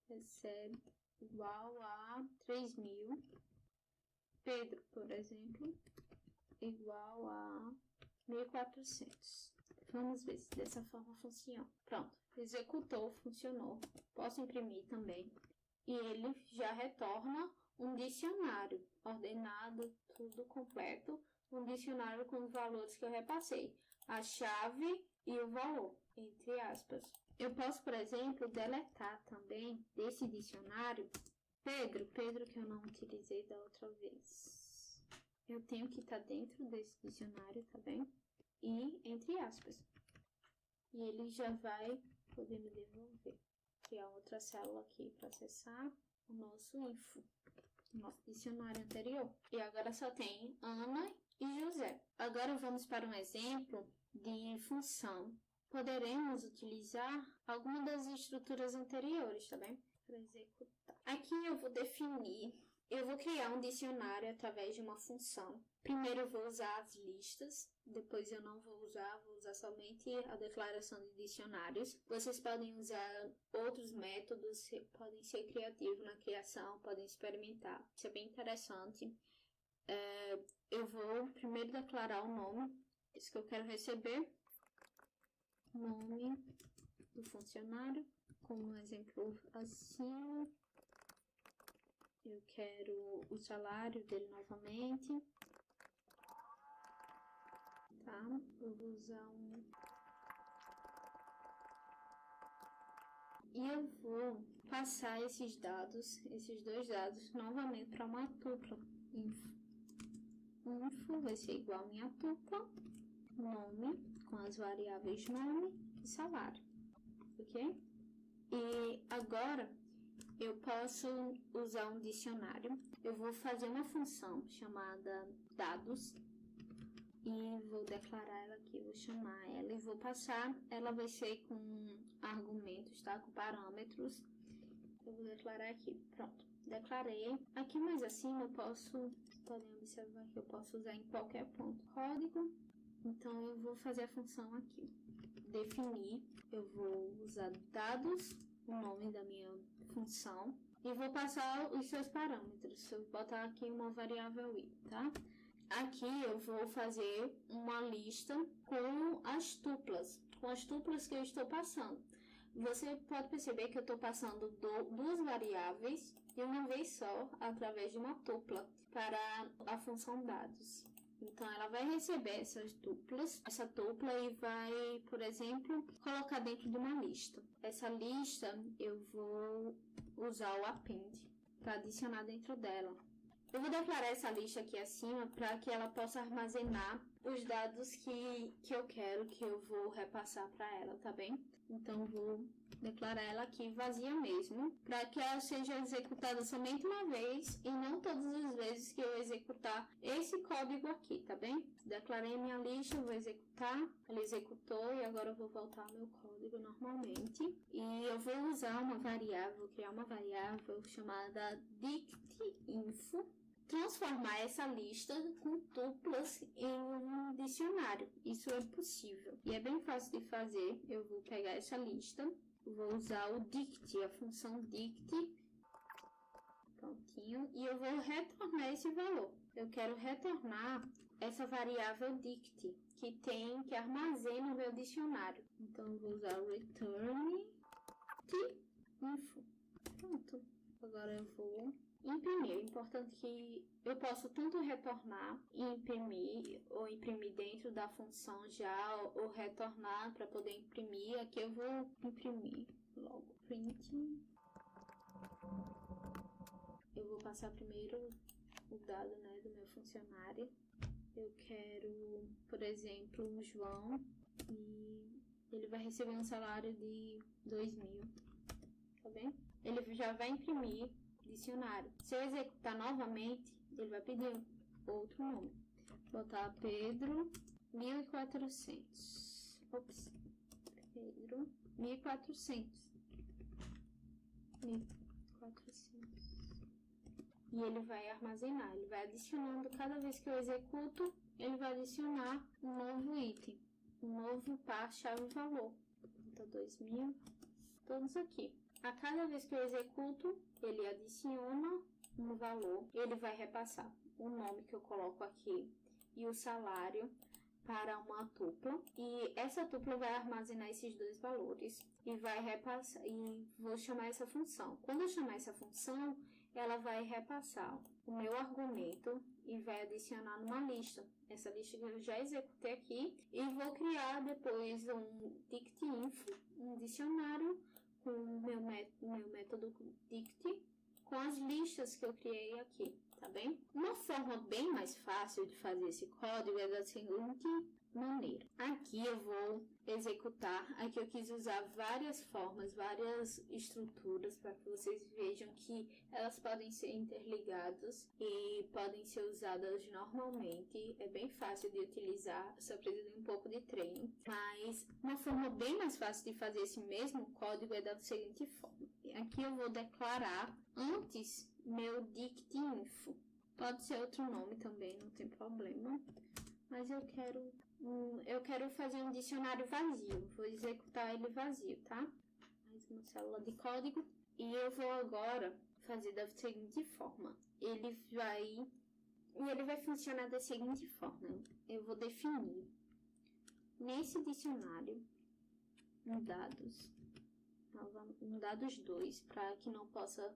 recebe igual a 3.000. Pedro, por exemplo, igual a 1.400. Vamos ver se dessa forma funciona. Pronto, executou, funcionou. Posso imprimir também. E ele já retorna um dicionário ordenado, tudo completo. Um dicionário com os valores que eu repassei. A chave e o valor, entre aspas. Eu posso, por exemplo, deletar também desse dicionário Pedro que eu não utilizei da outra vez. Eu tenho que estar dentro desse dicionário, tá bem? E entre aspas. E ele já vai poder me devolver. Criar outra célula aqui para acessar o nosso info, o nosso dicionário anterior. E agora só tem Ana e José. Agora vamos para um exemplo de função. Poderemos utilizar alguma das estruturas anteriores, tá bem? Para executar. Aqui eu vou criar um dicionário através de uma função. Primeiro eu vou usar as listas, depois eu não vou usar somente a declaração de dicionários. Vocês podem usar outros métodos, podem ser criativos na criação, podem experimentar. Isso é bem interessante. Eu vou primeiro declarar o nome, isso que eu quero receber. Nome do funcionário, como um exemplo assim. Eu quero o salário dele novamente. Tá? Eu vou usar E eu vou passar esses dois dados, novamente para uma tupla. Info vai ser igual a minha tupla. Nome, com as variáveis nome e salário. Ok? E agora eu posso usar um dicionário. Eu vou fazer uma função chamada dados e vou declarar ela aqui, vou chamar ela e vou passar. Ela vai ser com argumentos, tá? Com parâmetros. Eu vou declarar aqui, pronto. declarei. Aqui mais acima eu posso, podem observar que eu posso usar em qualquer ponto código. Então eu vou fazer a função aqui. Definir, eu vou usar dados, o nome da minha função, e vou passar os seus parâmetros. Eu vou botar aqui uma variável i, tá? Aqui eu vou fazer uma lista com as tuplas que eu estou passando. Você pode perceber que eu estou passando duas variáveis de uma vez só, através de uma tupla, para a função dados. Então, ela vai receber essa tupla e vai, por exemplo, colocar dentro de uma lista. Essa lista eu vou usar o append para adicionar dentro dela. Eu vou declarar essa lista aqui acima para que ela possa armazenar os dados que eu quero, que eu vou repassar para ela, tá bem? Então, vou declarar ela aqui vazia mesmo, para que ela seja executada somente uma vez e não todas as vezes que eu executar esse código aqui, tá bem? Declarei minha lista, vou executar, ela executou e agora eu vou voltar ao meu código normalmente. E eu vou usar uma variável, vou criar uma variável chamada dictInfo, transformar essa lista com tuplas em um dicionário. Isso é possível e é bem fácil de fazer. Eu vou pegar essa lista, vou usar o dict, a função dict, prontinho, e eu vou retornar esse valor. Eu quero retornar essa variável dict, que armazena o meu dicionário. Então, eu vou usar o return info. Pronto. Agora eu vou imprimir. É importante que eu possa tanto retornar e imprimir, ou imprimir dentro da função já, ou retornar para poder imprimir. Aqui eu vou imprimir logo. Print. Eu vou passar primeiro o dado, né, do meu funcionário. Eu quero, por exemplo, um João, e ele vai receber um salário de 2.000, tá bem? Ele já vai imprimir dicionário. Se eu executar novamente, ele vai pedir outro nome. Botar Pedro 1400. Ops. Pedro 1400. 1400. E ele vai armazenar, ele vai adicionando, cada vez que eu executo, ele vai adicionar um novo item, um novo par chave valor. Então, 2.000, todos aqui. A cada vez que eu executo, ele adiciona um valor, ele vai repassar o nome que eu coloco aqui e o salário para uma tupla, e essa tupla vai armazenar esses dois valores e vai repassar, e vou chamar essa função. Quando eu chamar essa função, ela vai repassar o meu argumento e vai adicionar numa lista. Essa lista que eu já executei aqui, e vou criar depois um dictInfo, um dicionário com o meu método dict, com as listas que eu criei aqui, tá bem? Uma forma bem mais fácil de fazer esse código é da seguinte maneira. Aqui eu vou executar, aqui eu quis usar várias formas, várias estruturas para que vocês vejam que elas podem ser interligadas e podem ser usadas normalmente. É bem fácil de utilizar, só precisa de um pouco de treino. Mas uma forma bem mais fácil de fazer esse mesmo código é da seguinte forma. Aqui eu vou declarar antes meu dictInfo. Pode ser outro nome também, não tem problema. Mas eu quero fazer um dicionário vazio. Vou executar ele vazio, tá? Mais uma célula de código. E eu vou agora fazer da seguinte forma. Ele vai funcionar da seguinte forma. Eu vou definir nesse dicionário um dados 2, para que não possa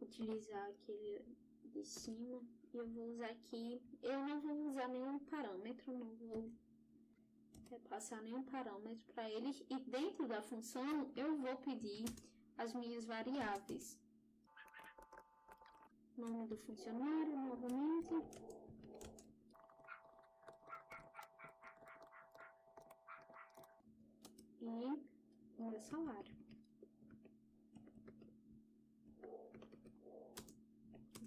utilizar aquele de cima. E eu vou usar aqui, eu não vou usar nenhum parâmetro, não vou passar nenhum parâmetro para eles, e dentro da função eu vou pedir as minhas variáveis. Nome do funcionário, novamente. E o meu salário.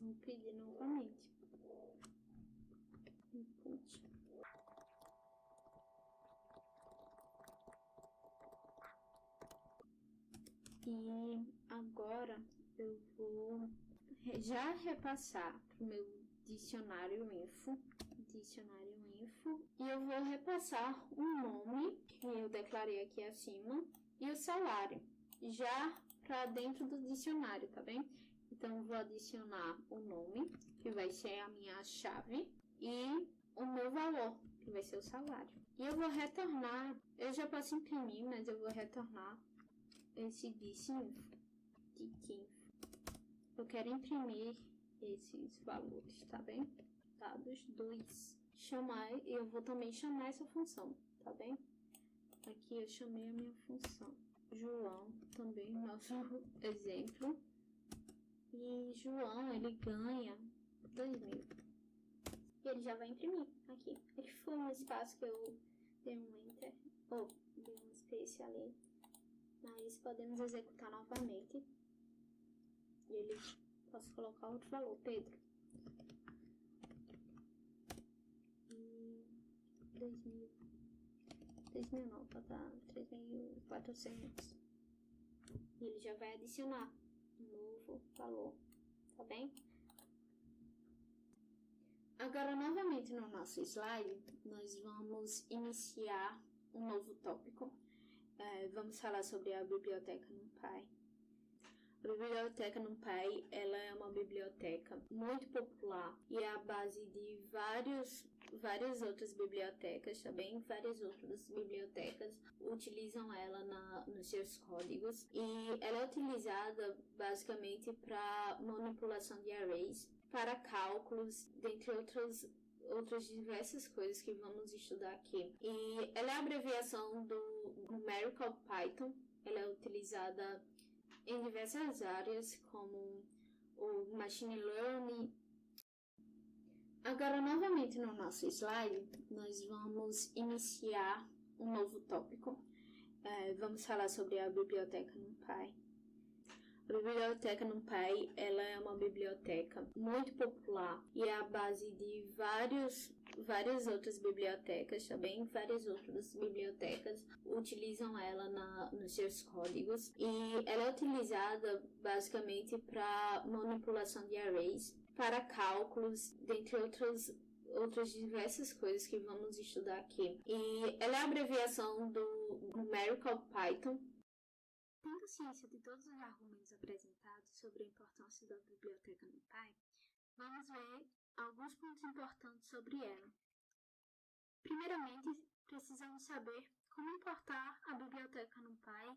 Vou pedir novamente. Input. E agora eu vou já repassar para o meu dicionário info, e eu vou repassar o nome que eu declarei aqui acima e o salário, já para dentro do dicionário, tá bem? Então, eu vou adicionar o nome, que vai ser a minha chave, e o meu valor, que vai ser o salário. E eu vou retornar, eu já posso imprimir, mas eu vou retornar esse dicinfo. Eu quero imprimir esses valores, tá bem? Dados 2. Eu vou também chamar essa função, tá bem? Aqui eu chamei a minha função. João, também nosso exemplo. E João, ele ganha 2.000. E ele já vai imprimir aqui. Aqui foi um espaço que eu dei um enter, ou dei um space ali. Mas podemos executar novamente. E ele, posso colocar outro valor, Pedro. E 2.000. 2.000 não, tá 3.400. E ele já vai adicionar um novo valor, tá bem? Agora, novamente no nosso slide, nós vamos iniciar um novo tópico. Vamos falar sobre a biblioteca NumPy. A biblioteca NumPy, ela é uma biblioteca muito popular e é a base de várias outras bibliotecas, também várias outras bibliotecas utilizam ela nos seus códigos, e ela é utilizada basicamente para manipulação de arrays, para cálculos, dentre outras diversas coisas que vamos estudar aqui. E ela é a abreviação do Numerical Python. Ela é utilizada em diversas áreas, como o Machine Learning. Agora, novamente no nosso slide, nós vamos iniciar um novo tópico. Vamos falar sobre a biblioteca NumPy. A biblioteca NumPy, ela é uma biblioteca muito popular e é a base de várias outras bibliotecas, também várias outras bibliotecas utilizam ela nos seus códigos, e ela é utilizada basicamente para manipulação de arrays, para cálculos, dentre outras diversas coisas que vamos estudar aqui. E ela é a abreviação do Numerical Python. Tendo ciência de todos os argumentos apresentados sobre a importância da biblioteca NumPy, vamos ver alguns pontos importantes sobre ela. Primeiramente, precisamos saber como importar a biblioteca NumPy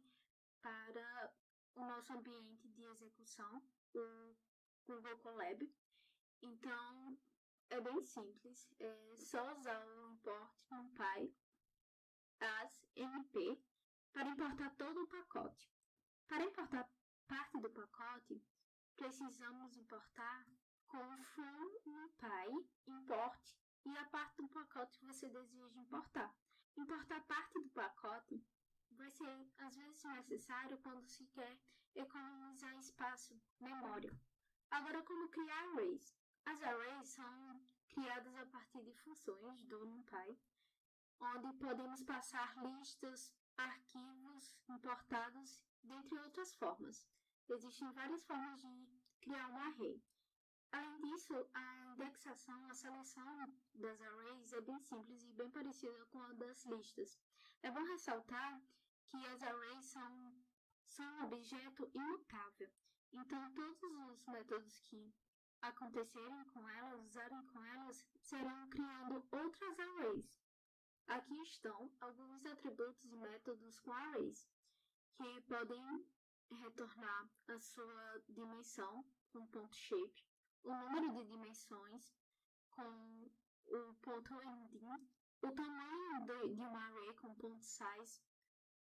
para o nosso ambiente de execução, o Google Colab. Então, é bem simples, é só usar o import NumPy as np para importar todo o pacote. Para importar parte do pacote, precisamos importar com from NumPy import e a parte do pacote que você deseja importar. Importar parte do pacote vai ser às vezes necessário quando se quer economizar espaço, memória. Agora, como criar arrays? As arrays são criadas a partir de funções do NumPy, onde podemos passar listas, arquivos importados, dentre outras formas. Existem várias formas de criar um array. Além disso, a indexação, a seleção das arrays é bem simples e bem parecida com a das listas. É bom ressaltar que as arrays são um objeto imutável. Então, todos os métodos que acontecerem com elas, usarem com elas, serão criando outras arrays. Aqui estão alguns atributos e métodos com arrays, que podem retornar a sua dimensão com ponto shape, o número de dimensões com o ponto ending, o tamanho de um array com ponto size.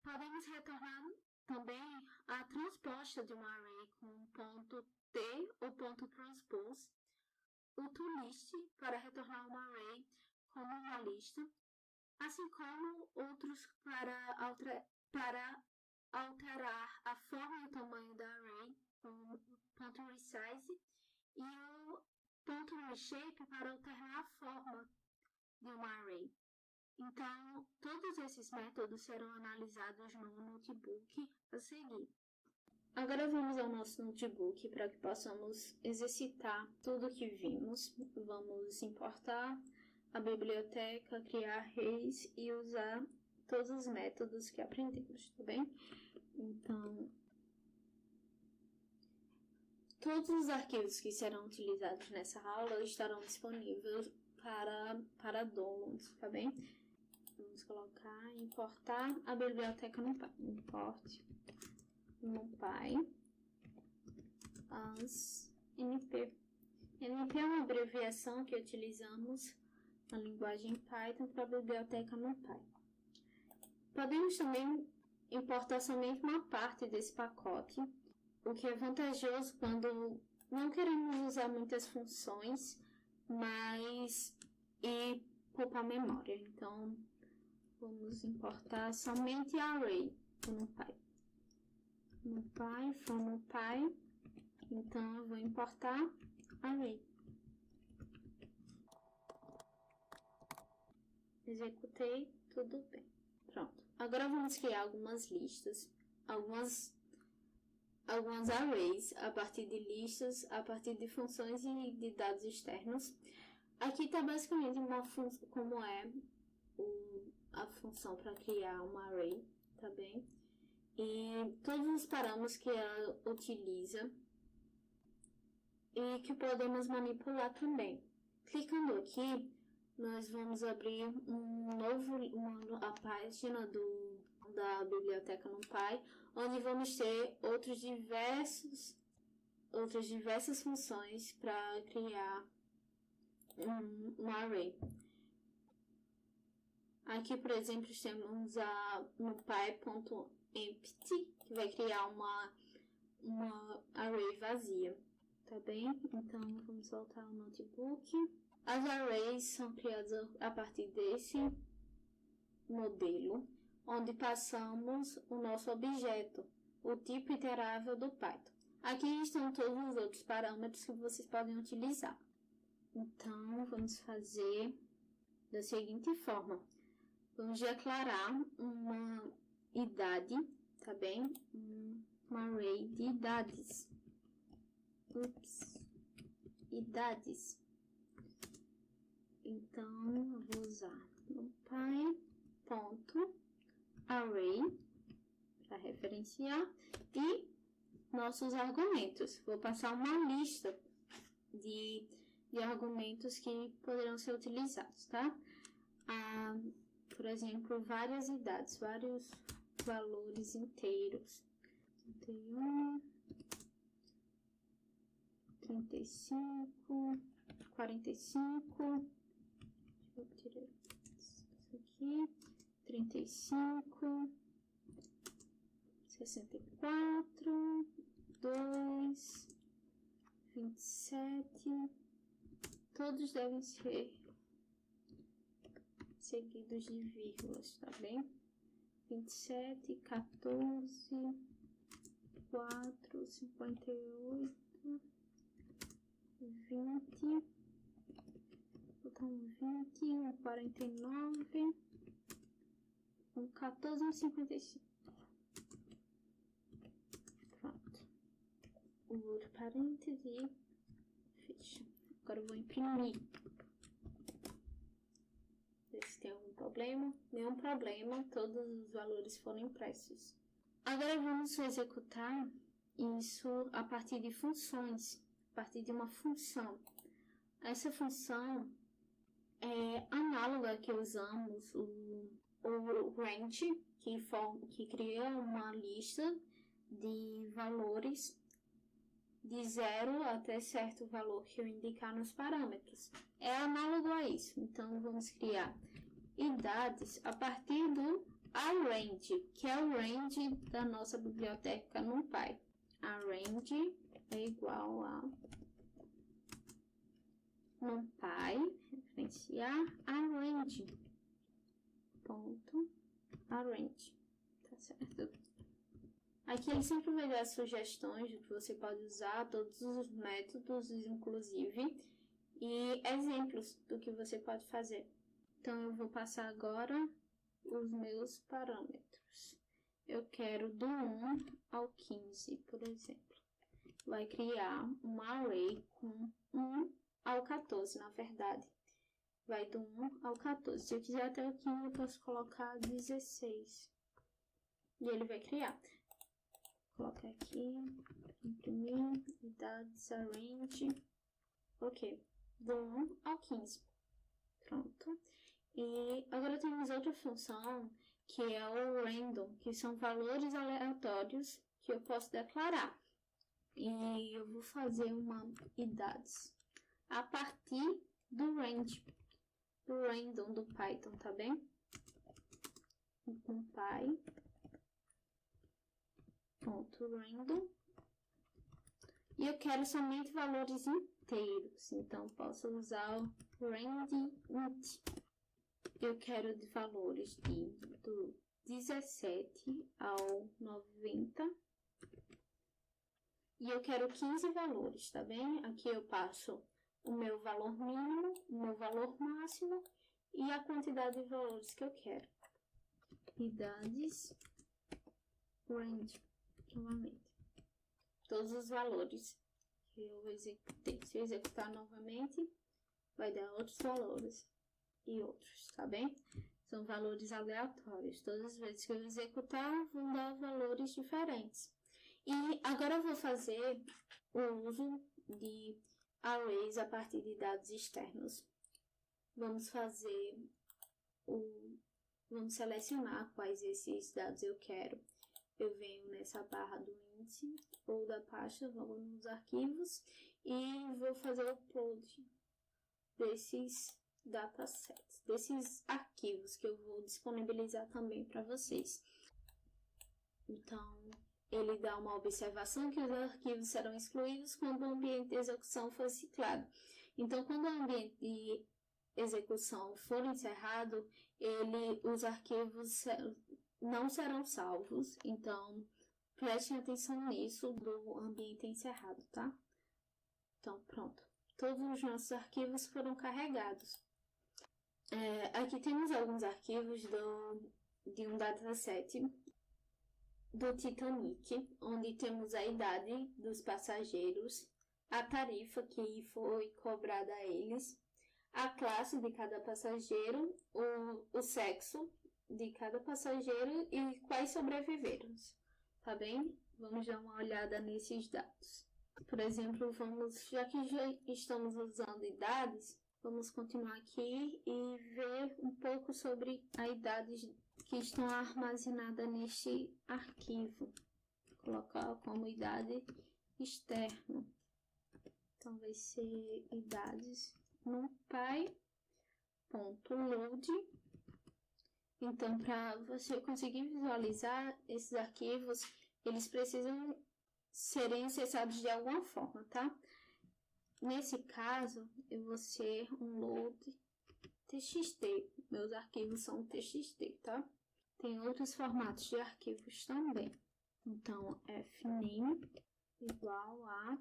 Podemos retornar também a transposta de um array com ponto t ou ponto transpose, o toList para retornar um array como uma lista, assim como outros para alterar a forma e o tamanho da array, como o ponto resize, e o ponto reshape para alterar a forma de uma array. Então, todos esses métodos serão analisados no notebook a seguir. Agora vamos ao nosso notebook para que possamos exercitar tudo o que vimos. Vamos importar a biblioteca, criar arrays e usar todos os métodos que aprendemos, tá bem? Então, todos os arquivos que serão utilizados nessa aula estarão disponíveis para download, tá bem? Vamos colocar, importar a biblioteca NumPy. Importe NumPy as NP. NP é uma abreviação que utilizamos na linguagem Python para a biblioteca NumPy. Podemos também importar somente uma parte desse pacote, o que é vantajoso quando não queremos usar muitas funções, mas e poupar memória. Então, vamos importar somente a array do NumPy. NumPy from NumPy. Então, eu vou importar array. Executei, tudo bem. Pronto. Agora vamos criar algumas listas, algumas arrays a partir de listas, a partir de funções e de dados externos. Aqui está basicamente uma função, como é a função para criar uma array, tá bem? E todos os parâmetros que ela utiliza e que podemos manipular também. Clicando aqui, nós vamos abrir a página da biblioteca NumPy, onde vamos ter outras diversas funções para criar um array. Aqui, por exemplo, temos a NumPy.empty, que vai criar uma array vazia, tá bem? Então, vamos voltar ao notebook. As arrays são criadas a partir desse modelo, onde passamos o nosso objeto, o tipo iterável do Python. Aqui estão todos os outros parâmetros que vocês podem utilizar. Então, vamos fazer da seguinte forma. Vamos declarar uma idade, tá bem? Uma array de idades. Idades. Então, eu vou usar NumPy.array para referenciar e nossos argumentos. Vou passar uma lista de argumentos que poderão ser utilizados, tá? Por exemplo, várias idades, vários valores inteiros. 31, 35, 45, deixa eu tirar isso aqui, 35, 64, 2, 27, todos devem ser seguidos de vírgulas, tá bem? 27, 14, 4, 58, 20, botar um 20, um 49, um 14 e um 55. Pronto. O outro parêntese e fecha. Agora eu vou imprimir. Ver se tem algum problema. Nenhum problema, todos os valores foram impressos. Agora vamos executar isso a partir de funções, a partir de uma função. Essa função é análoga que usamos o range, que cria uma lista de valores de 0 até certo valor que eu indicar nos parâmetros. É análogo a isso. Então, vamos criar idades a partir do arrange, que é o range da nossa biblioteca NumPy. Arrange é igual a NumPy, referenciar arrange, ponto arrange, tá certo? Aqui ele sempre vai dar sugestões do que você pode usar, todos os métodos, inclusive, e exemplos do que você pode fazer. Então, eu vou passar agora os meus parâmetros. eu quero do 1 ao 15, por exemplo. Vai criar um array com 1 ao 14, na verdade. Vai do 1 ao 14. Se eu quiser até o 15, eu posso colocar 16. E ele vai criar. Vou colocar aqui, imprimir, dados, arrange. Ok, do 1 ao 15. Pronto. E agora temos outra função, que é o random, que são valores aleatórios que eu posso declarar. E eu vou fazer uma idades a partir do range, do random do Python, tá bem? Com py.random. E eu quero somente valores inteiros, então posso usar o range int. Eu quero de valores do 17 ao 90. E eu quero 15 valores, tá bem? Aqui eu passo o meu valor mínimo, o meu valor máximo e a quantidade de valores que eu quero. Idades, range, novamente. Todos os valores que eu executei. Se eu executar novamente, vai dar outros valores e outros, tá bem? São valores aleatórios. Todas as vezes que eu executar, vão dar valores diferentes. E agora eu vou fazer o uso de arrays a partir de dados externos. Vamos selecionar quais esses dados eu quero. Eu venho nessa barra do índice ou da pasta, vou nos arquivos e vou fazer o upload desses datasets, desses arquivos que eu vou disponibilizar também para vocês. Então, ele dá uma observação que os arquivos serão excluídos quando o ambiente de execução for ciclado. Então, quando o ambiente de execução for encerrado, os arquivos não serão salvos. Então, prestem atenção nisso do ambiente encerrado, tá? Então, pronto. Todos os nossos arquivos foram carregados. Aqui temos alguns arquivos de um dataset do Titanic, onde temos a idade dos passageiros, a tarifa que foi cobrada a eles, a classe de cada passageiro, o sexo de cada passageiro e quais sobreviveram, tá bem? Vamos dar uma olhada nesses dados. Por exemplo, já que já estamos usando idades, vamos continuar aqui e ver um pouco sobre a idade que estão armazenadas neste arquivo. Vou colocar como idade externa. Então, vai ser idades numpy.load. Então, para você conseguir visualizar esses arquivos, eles precisam serem acessados de alguma forma, tá? Nesse caso, eu vou ser um load txt. Meus arquivos são txt, tá? Tem outros formatos de arquivos também. Então, fname igual a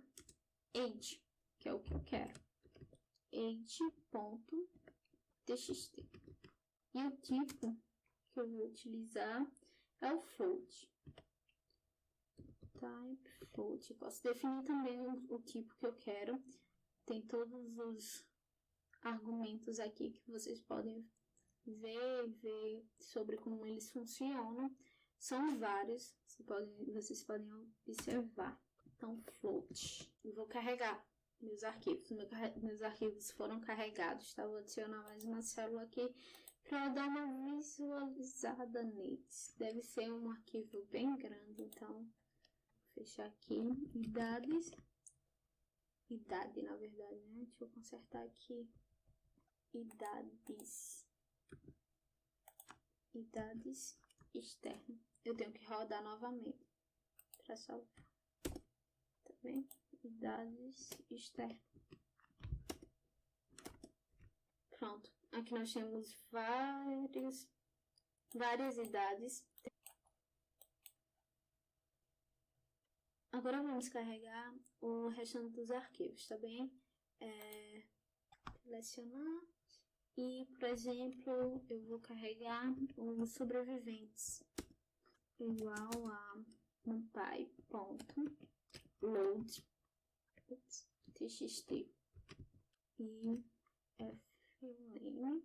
age, que é o que eu quero. age.txt. E o tipo que eu vou utilizar é o float. Type float. Posso definir também o tipo que eu quero. Tem todos os argumentos aqui que vocês podem ver sobre como eles funcionam. São vários, vocês podem observar. Então, float. Eu vou carregar meus arquivos. Meus arquivos foram carregados, tá? Vou adicionar mais uma célula aqui para dar uma visualizada neles. Deve ser um arquivo bem grande, então vou fechar aqui. Idade, na verdade, né? Deixa eu consertar aqui. Idades externo. Eu tenho que rodar novamente para salvar. Tá bem? Idades externo. Pronto. Aqui nós temos várias idades. Agora vamos carregar o restante dos arquivos, tá bem? Selecionar. E, por exemplo, eu vou carregar os sobreviventes. igual a numpy.load txt e fname,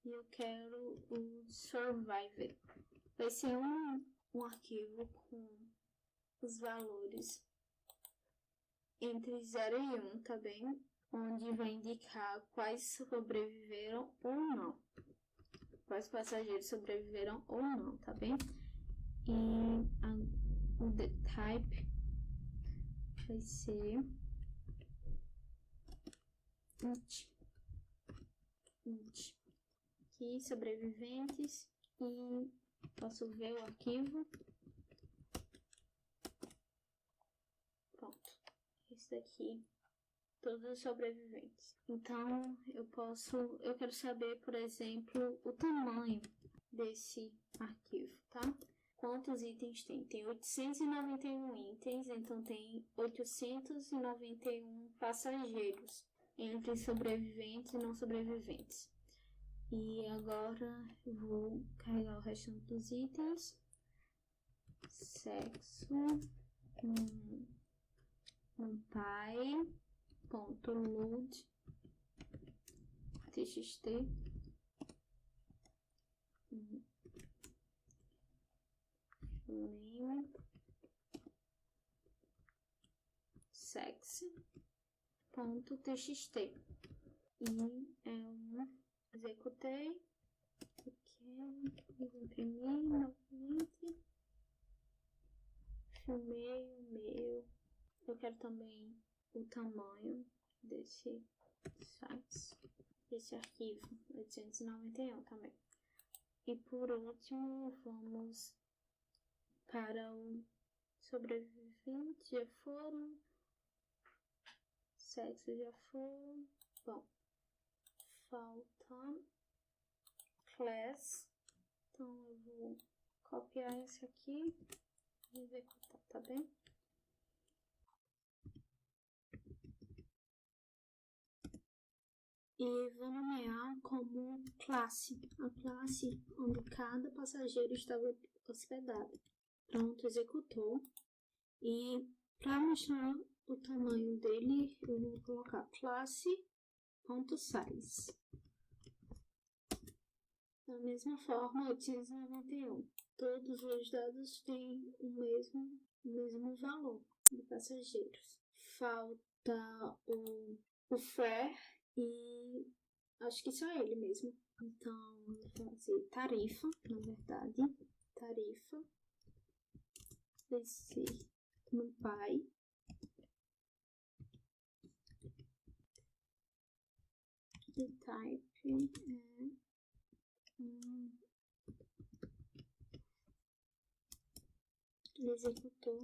e eu quero o survivor. Vai ser um arquivo com os valores entre 0 e 1, tá bem? Onde vai indicar quais sobreviveram ou não. Quais passageiros sobreviveram ou não, tá bem? E o the type vai ser int. Aqui, sobreviventes, e posso ver o arquivo. Pronto. Esse daqui, todos os sobreviventes. Então, eu quero saber, por exemplo, o tamanho desse arquivo, tá? Quantos itens tem? Tem 891 itens, então tem 891 passageiros entre sobreviventes e não sobreviventes. E agora eu vou carregar o restante dos itens. Sexo, numpy.load txt name sex.txt e executei, imprimir novamente, filmei o meu. Eu quero também o tamanho desse arquivo, 891 também. E por último, vamos para o sobrevivente, já foram, sexo já foram. Bom, falta class, então eu vou copiar esse aqui e executar, tá bem? E vou nomear como classe, a classe onde cada passageiro estava hospedado. Pronto, executou. E para mostrar o tamanho dele, eu vou colocar classe.size. Da mesma forma, 891. Todos os dados têm o mesmo valor de passageiros. Falta o FRE e acho que só ele mesmo. Então, eu vou fazer tarifa, na verdade. Tarifa vai ser numpy. The type ele executou.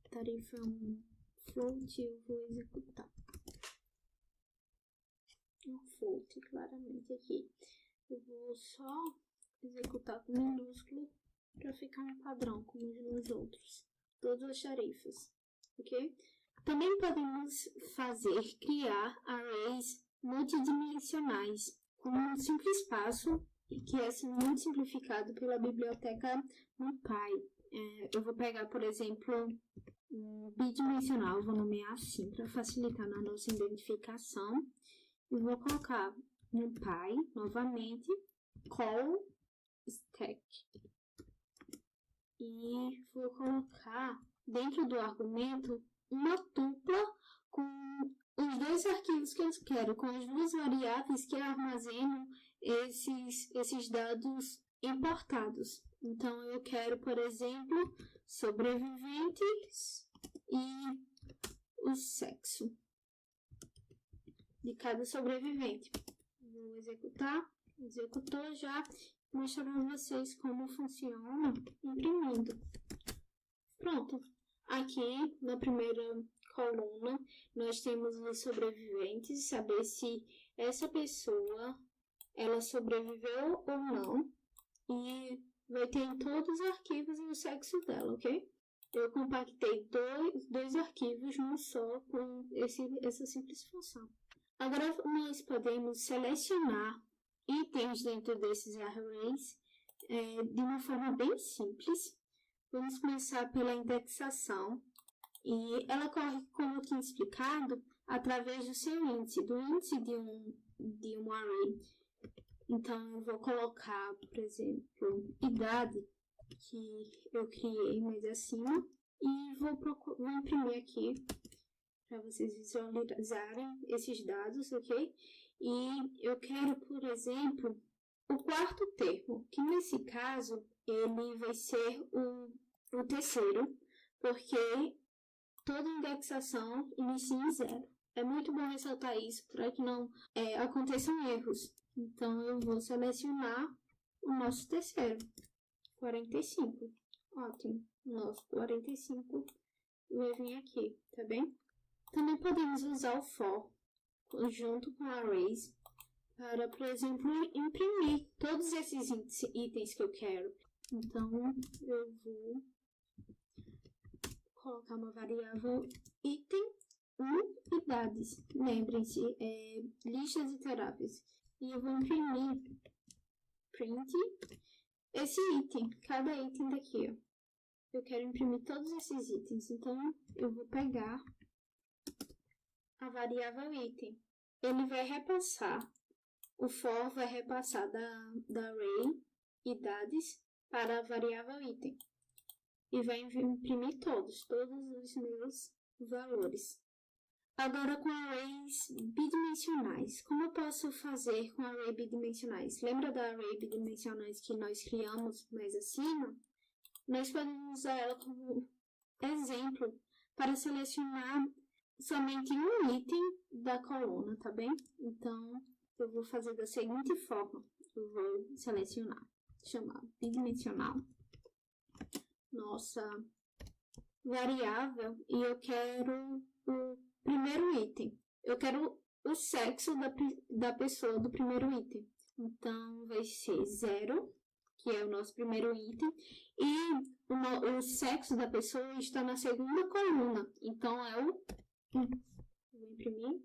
Tarifa é um float, eu vou executar. Um float, claramente aqui. Eu vou só executar com minúsculo para ficar um padrão, como nos outros. Todas as tarefas, ok? Também podemos criar arrays multidimensionais com um simples passo, que é muito simplificado pela biblioteca NumPy. Eu vou pegar, por exemplo, um bidimensional, vou nomear assim, para facilitar na nossa identificação. E vou colocar NumPy, novamente, call stack. E vou colocar dentro do argumento uma tupla com os dois arquivos que eu quero, com as duas variáveis que armazenam esses dados importados. Então, eu quero, por exemplo, sobreviventes e o sexo de cada sobrevivente. Vou executar. Executou já. Mostrar para vocês como funciona imprimindo. Pronto. Aqui na primeira coluna nós temos os sobreviventes, saber se essa pessoa ela sobreviveu ou não, e vai ter em todos os arquivos o sexo dela, ok? Eu compactei dois arquivos num só com essa simples função. Agora nós podemos selecionar itens dentro desses arrays de uma forma bem simples. Vamos começar pela indexação. E ela corre, como eu tinha explicado, através do seu índice, do índice de um array. Então, eu vou colocar, por exemplo, idade, que eu criei mais acima, e vou imprimir aqui, para vocês visualizarem esses dados, ok? E eu quero, por exemplo, o quarto termo, que nesse caso, ele vai ser o terceiro, porque toda indexação inicia em 0. É muito bom ressaltar isso para que não aconteçam erros. Então, eu vou selecionar o nosso terceiro, 45. Ótimo. O nosso 45 vai vir aqui, tá bem? Também podemos usar o for junto com arrays para, por exemplo, imprimir todos esses itens que eu quero. Então, eu vou colocar uma variável item 1 idades. Lembrem-se, listas iteráveis. E eu vou imprimir print esse item, cada item daqui, ó. Eu quero imprimir todos esses itens, então eu vou pegar a variável item. Ele vai repassar, o for vai repassar da array idades para a variável item. E vai imprimir todos os meus valores. Agora com arrays bidimensionais. Como eu posso fazer com array bidimensionais? Lembra da array bidimensionais que nós criamos mais acima? Nós podemos usar ela como exemplo para selecionar somente um item da coluna, tá bem? Então, eu vou fazer da seguinte forma. Eu vou selecionar, chamar bidimensional, nossa variável, e eu quero o primeiro item. Eu quero o sexo da pessoa do primeiro item. Então, vai ser 0, que é o nosso primeiro item, e o sexo da pessoa está na segunda coluna. Então, vou imprimir,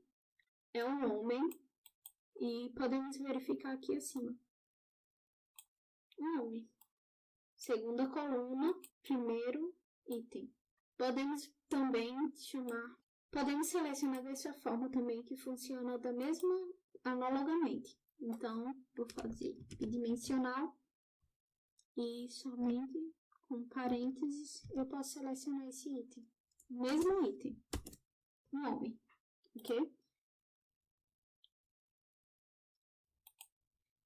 é um homem, e podemos verificar aqui acima. Um homem. Segunda coluna, primeiro item. Podemos também podemos selecionar dessa forma também, que funciona da mesma analogamente. Então, vou fazer bidimensional e somente com parênteses eu posso selecionar esse item. Mesmo item. Um homem, ok?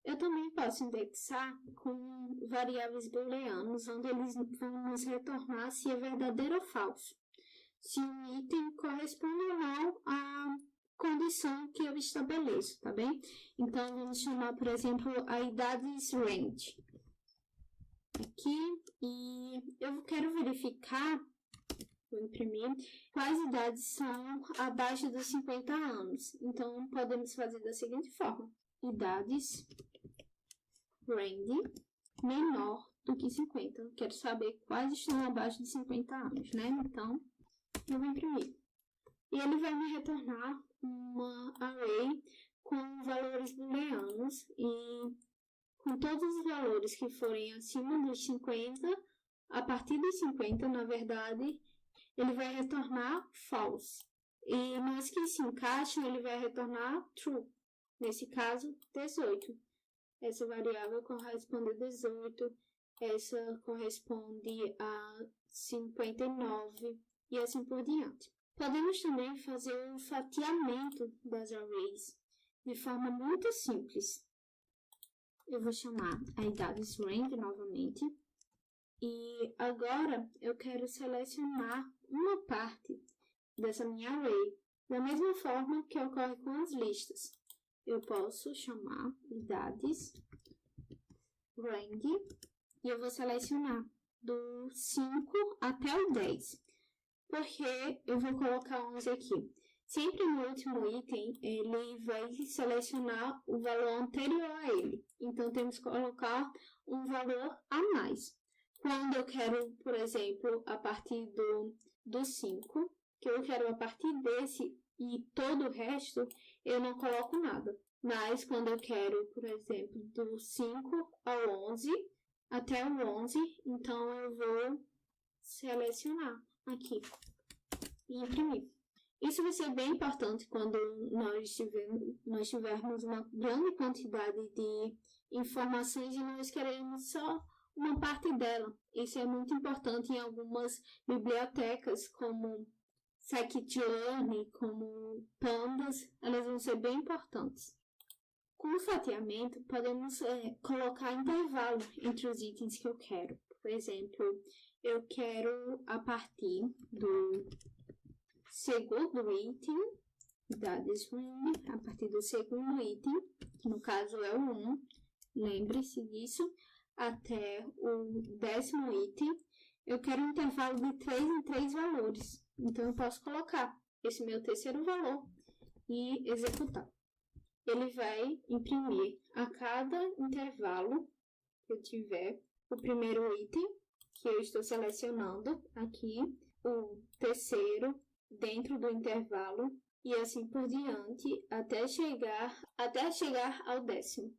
Eu também posso indexar com variáveis booleanos, onde eles vão nos retornar se é verdadeiro ou falso. Se o item corresponde ou não à condição que eu estabeleço, tá bem? Então, vamos chamar, por exemplo, a idades range. Aqui, e eu quero verificar, vou imprimir, quais idades são abaixo dos 50 anos. Então, podemos fazer da seguinte forma. Idades range menor do que 50. Eu quero saber quais estão abaixo de 50 anos, né? Então, eu vou imprimir. E ele vai me retornar uma array com valores booleanos e com todos os valores que forem acima dos 50, a partir dos 50, na verdade, ele vai retornar false. E nos que se encaixam, ele vai retornar true. Nesse caso, 18. Essa variável corresponde a 18, essa corresponde a 59 e assim por diante. Podemos também fazer um fatiamento das arrays de forma muito simples. Eu vou chamar a idades range novamente. E agora eu quero selecionar uma parte dessa minha array, da mesma forma que ocorre com as listas. Eu posso chamar idades range e eu vou selecionar do 5 até o 10, porque eu vou colocar 11 aqui. Sempre no último item, ele vai selecionar o valor anterior a ele. Então, temos que colocar um valor a mais. Quando eu quero, por exemplo, a partir do 5, que eu quero a partir desse e todo o resto, eu não coloco nada. Mas, quando eu quero, por exemplo, do 5 ao 11, até o 11, então eu vou selecionar aqui e imprimir. Isso vai ser bem importante quando nós tivermos uma grande quantidade de informações e nós queremos só uma parte dela. Isso é muito importante em algumas bibliotecas, como Scikit-Learn, como Pandas, elas vão ser bem importantes. Com o fatiamento, podemos colocar intervalo entre os itens que eu quero. Por exemplo, eu quero a partir do segundo item da string, a partir do segundo item, que no caso é o 1, lembre-se disso, até o 10º item, eu quero um intervalo de 3 em 3 valores. Então, eu posso colocar esse meu terceiro valor e executar. Ele vai imprimir a cada intervalo que eu tiver o primeiro item, que eu estou selecionando aqui, o terceiro dentro do intervalo e assim por diante até chegar ao 10º.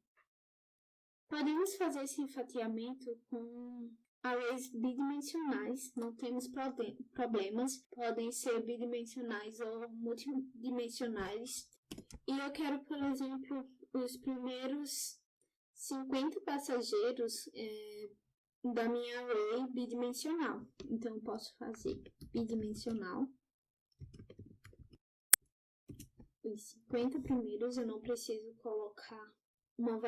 Podemos fazer esse fatiamento com arrays bidimensionais, não temos problemas, podem ser bidimensionais ou multidimensionais. E eu quero, por exemplo, os primeiros 50 passageiros da minha array bidimensional. Então, eu posso fazer bidimensional. Os 50 primeiros eu não preciso colocar um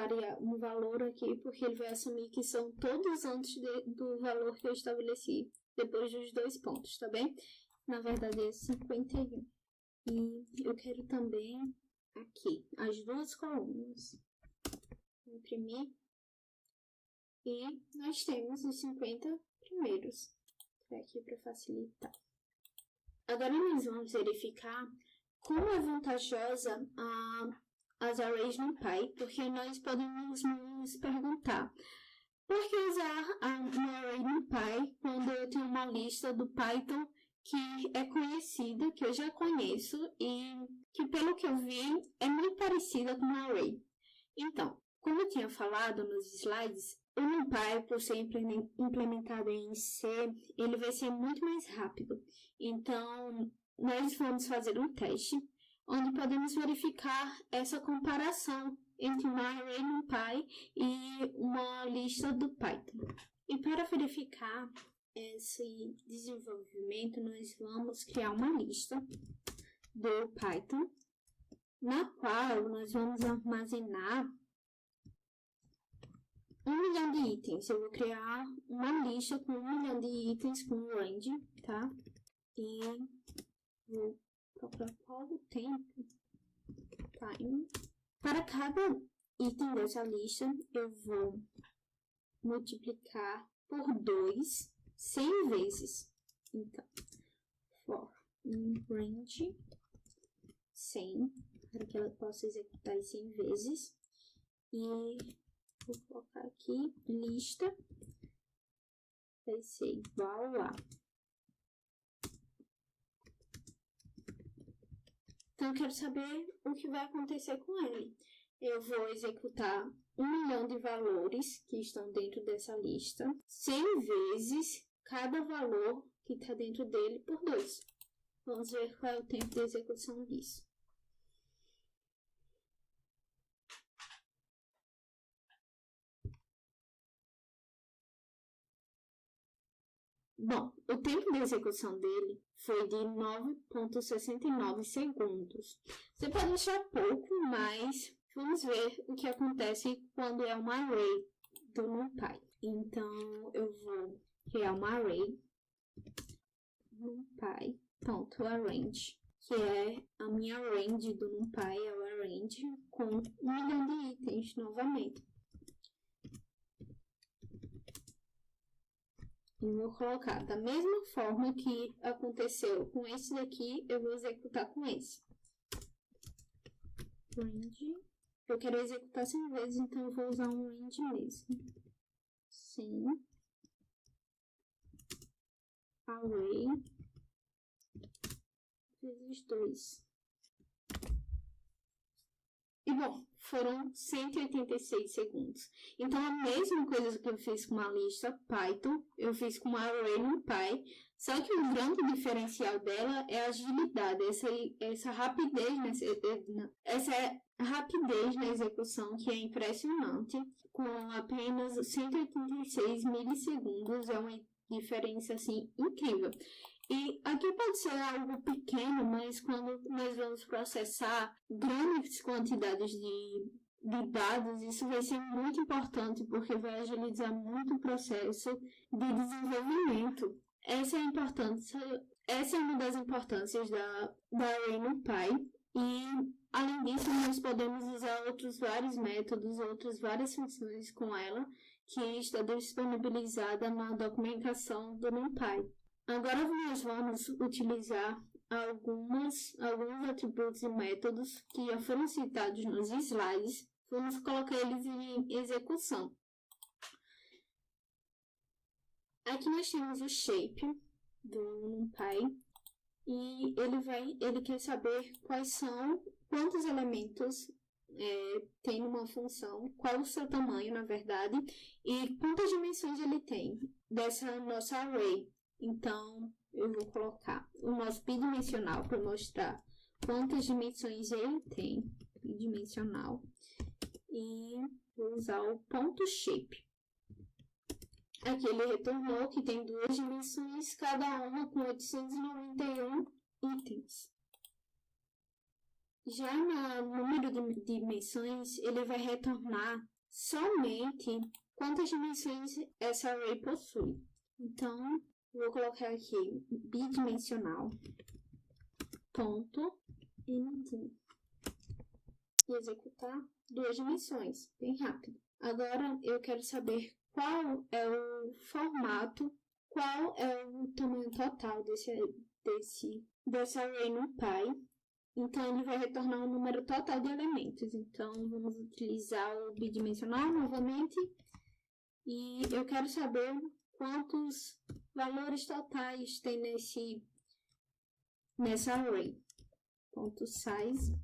valor aqui, porque ele vai assumir que são todos antes do valor que eu estabeleci, depois dos 2 pontos, tá bem? Na verdade é 51. E eu quero também aqui as 2 colunas. Vou imprimir. E nós temos os 50 primeiros. Aqui para facilitar. Agora nós vamos verificar como é vantajosa as arrays NumPy, porque nós podemos nos perguntar por que usar uma array NumPy quando eu tenho uma lista do Python que é conhecida, que eu já conheço e que, pelo que eu vi, é muito parecida com uma array. Então, como eu tinha falado nos slides, o NumPy, por ser implementado em C, ele vai ser muito mais rápido. Então, nós vamos fazer um teste onde podemos verificar essa comparação entre uma array NumPy e uma lista do Python. E para verificar esse desenvolvimento, nós vamos criar uma lista do Python, na qual nós vamos armazenar 1 milhão de itens. Eu vou criar uma lista com 1 milhão de itens com range, tá? E vou procurar qual o tempo. Time. Para cada item dessa lista, eu vou multiplicar por 2 100 vezes. Então, for range 100, para que ela possa executar 100 vezes. E vou colocar aqui lista, vai ser igual a. Então, eu quero saber o que vai acontecer com ele. Eu vou executar 1 milhão de valores que estão dentro dessa lista, 100 vezes cada valor que está dentro dele por 2. Vamos ver qual é o tempo de execução disso. Bom, o tempo de execução dele foi de 9,69 segundos. Você pode achar pouco, mas vamos ver o que acontece quando é uma array do NumPy. Então, eu vou criar uma array NumPy.arrange, que é a minha range do NumPy, é o arrange com 1 milhão de itens novamente. E vou colocar da mesma forma que aconteceu com esse daqui, eu vou executar com esse. Range. Eu quero executar 100 vezes, então eu vou usar um range mesmo. Sim. Array. Vezes 2. E bom, foram 186 segundos. Então, a mesma coisa que eu fiz com uma lista Python, eu fiz com uma array NumPy, só que o grande diferencial dela é a agilidade, essa rapidez, essa rapidez na execução que é impressionante, com apenas 186 milissegundos, é uma diferença assim incrível. E aqui pode ser algo pequeno, mas quando nós vamos processar grandes quantidades de dados, isso vai ser muito importante, porque vai agilizar muito o processo de desenvolvimento. Essa é uma das importâncias da array NumPy. E, além disso, nós podemos usar outros vários métodos, outras várias funções com ela, que está disponibilizada na documentação do NumPy. Agora nós vamos utilizar alguns atributos e métodos que já foram citados nos slides. Vamos colocar eles em execução. Aqui nós temos o shape do NumPy e ele quer saber quantos elementos tem numa função, qual o seu tamanho, na verdade, e quantas dimensões ele tem dessa nossa array. Então, eu vou colocar o nosso bidimensional para mostrar quantas dimensões ele tem, bidimensional, e vou usar o ponto shape. Aqui ele retornou que tem 2 dimensões, cada uma com 891 itens. Já no número de dimensões, ele vai retornar somente quantas dimensões essa array possui. Então, vou colocar aqui bidimensional, ponto, end, e executar 2 dimensões, bem rápido. Agora, eu quero saber qual é o formato, qual é o tamanho total dessa array NumPy. Então, ele vai retornar um número total de elementos. Então, vamos utilizar o bidimensional novamente. E eu quero saber quantos valores totais tem nessa array. Ponto size,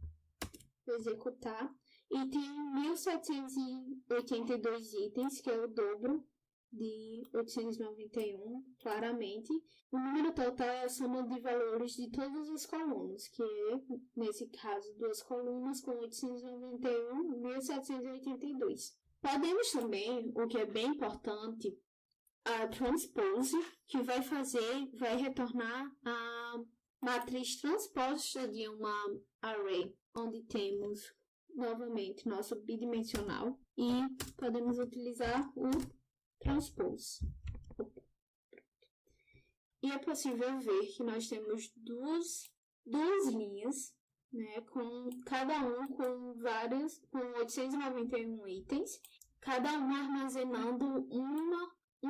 vou executar. E tem 1.782 itens, que é o dobro de 891, claramente. O número total é a soma de valores de todas as colunas, que é, nesse caso, 2 colunas com 891, 1.782. Podemos também, o que é bem importante, a transpose, que vai retornar a matriz transposta de uma array, onde temos novamente nosso bidimensional e podemos utilizar o transpose. E é possível ver que nós temos duas linhas, né, com cada um com 891 itens, cada uma armazenando um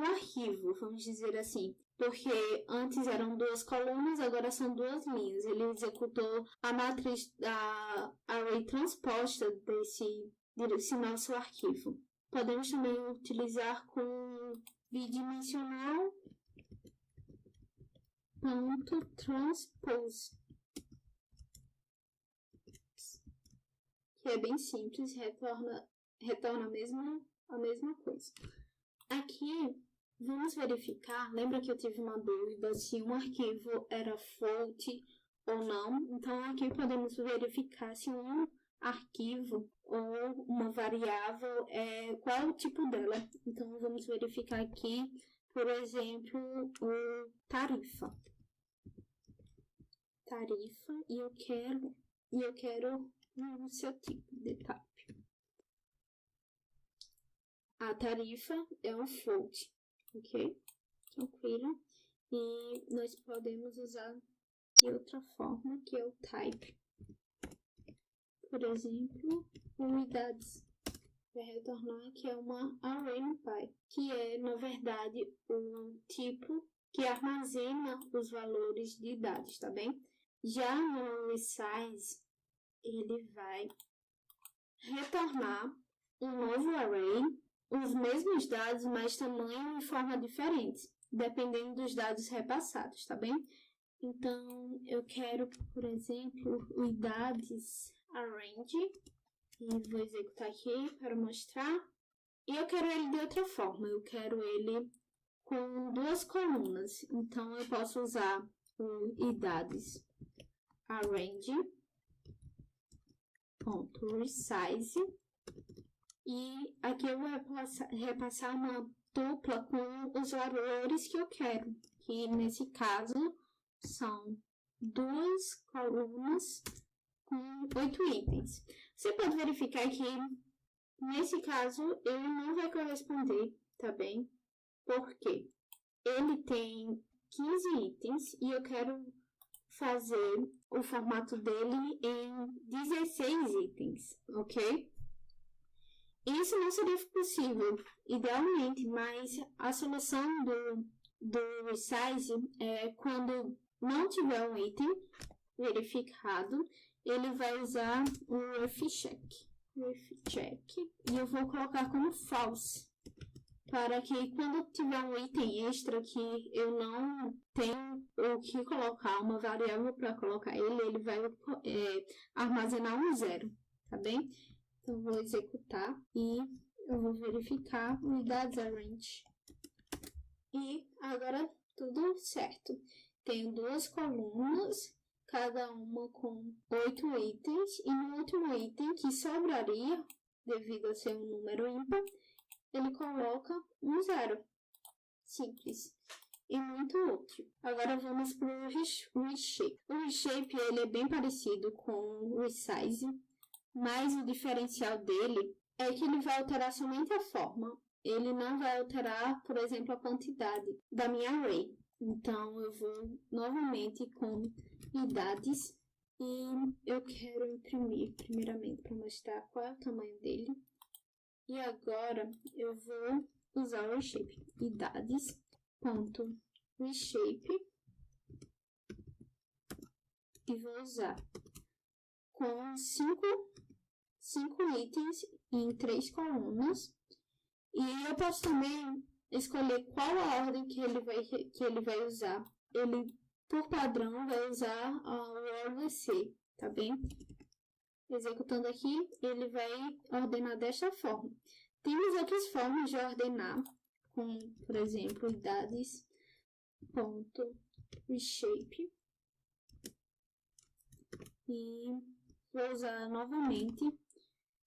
arquivo, vamos dizer assim, porque antes eram 2 colunas, agora são 2 linhas. Ele executou a matriz da array transposta desse nosso arquivo. Podemos também utilizar com bidimensional ponto transpose, que é bem simples, retorna a mesma coisa. Aqui, vamos verificar, lembra que eu tive uma dúvida se um arquivo era float ou não? Então, aqui podemos verificar se um arquivo ou uma variável, qual é o tipo dela. Então, vamos verificar aqui, por exemplo, o tarifa, e eu quero o seu tipo de type. A tarifa é um float, ok? Tranquilo. E nós podemos usar de outra forma, que é o type. Por exemplo, unidades. Vai retornar que é uma array NumPy, que é, na verdade, o tipo que armazena os valores de dados, tá bem? Já no resize, ele vai retornar um novo array, os mesmos dados, mas tamanho e forma diferentes, dependendo dos dados repassados, tá bem? Então, eu quero, por exemplo, unidades arrange, E vou executar aqui para mostrar. E eu quero ele de outra forma, eu quero ele com 2 colunas. Então, eu posso usar o idades arrange.resize. E aqui eu vou repassar uma dupla com os valores que eu quero. Que nesse caso são 2 colunas com 8 itens. Você pode verificar que nesse caso ele não vai corresponder, tá bem? Porque ele tem 15 itens e eu quero fazer o formato dele em 16 itens, ok? Isso não seria possível, idealmente, mas a solução do resize é quando não tiver um item verificado, ele vai usar o refcheck, e eu vou colocar como false, para que quando tiver um item extra que eu não tenho o que colocar, uma variável para colocar ele vai armazenar um 0, tá bem? Então, vou executar e eu vou verificar o idades arrange. E agora tudo certo. Tenho 2 colunas, cada uma com 8 itens. E no último item, que sobraria, devido a ser um número ímpar, ele coloca um 0. Simples. E muito útil. Agora vamos para o reshape. O reshape ele é bem parecido com o resize, mas o diferencial dele é que ele vai alterar somente a forma. Ele não vai alterar, por exemplo, a quantidade da minha array. Então, eu vou novamente com idades e eu quero imprimir primeiramente para mostrar qual é o tamanho dele. E agora eu vou usar o reshape. Idades.reshape e vou usar com 5 itens em 3 colunas. E eu posso também escolher qual a ordem que ele vai usar. Ele, por padrão, vai usar a ordem C, tá bem? Executando aqui, ele vai ordenar desta forma. Temos outras formas de ordenar, como, por exemplo, idades.reshape. E vou usar novamente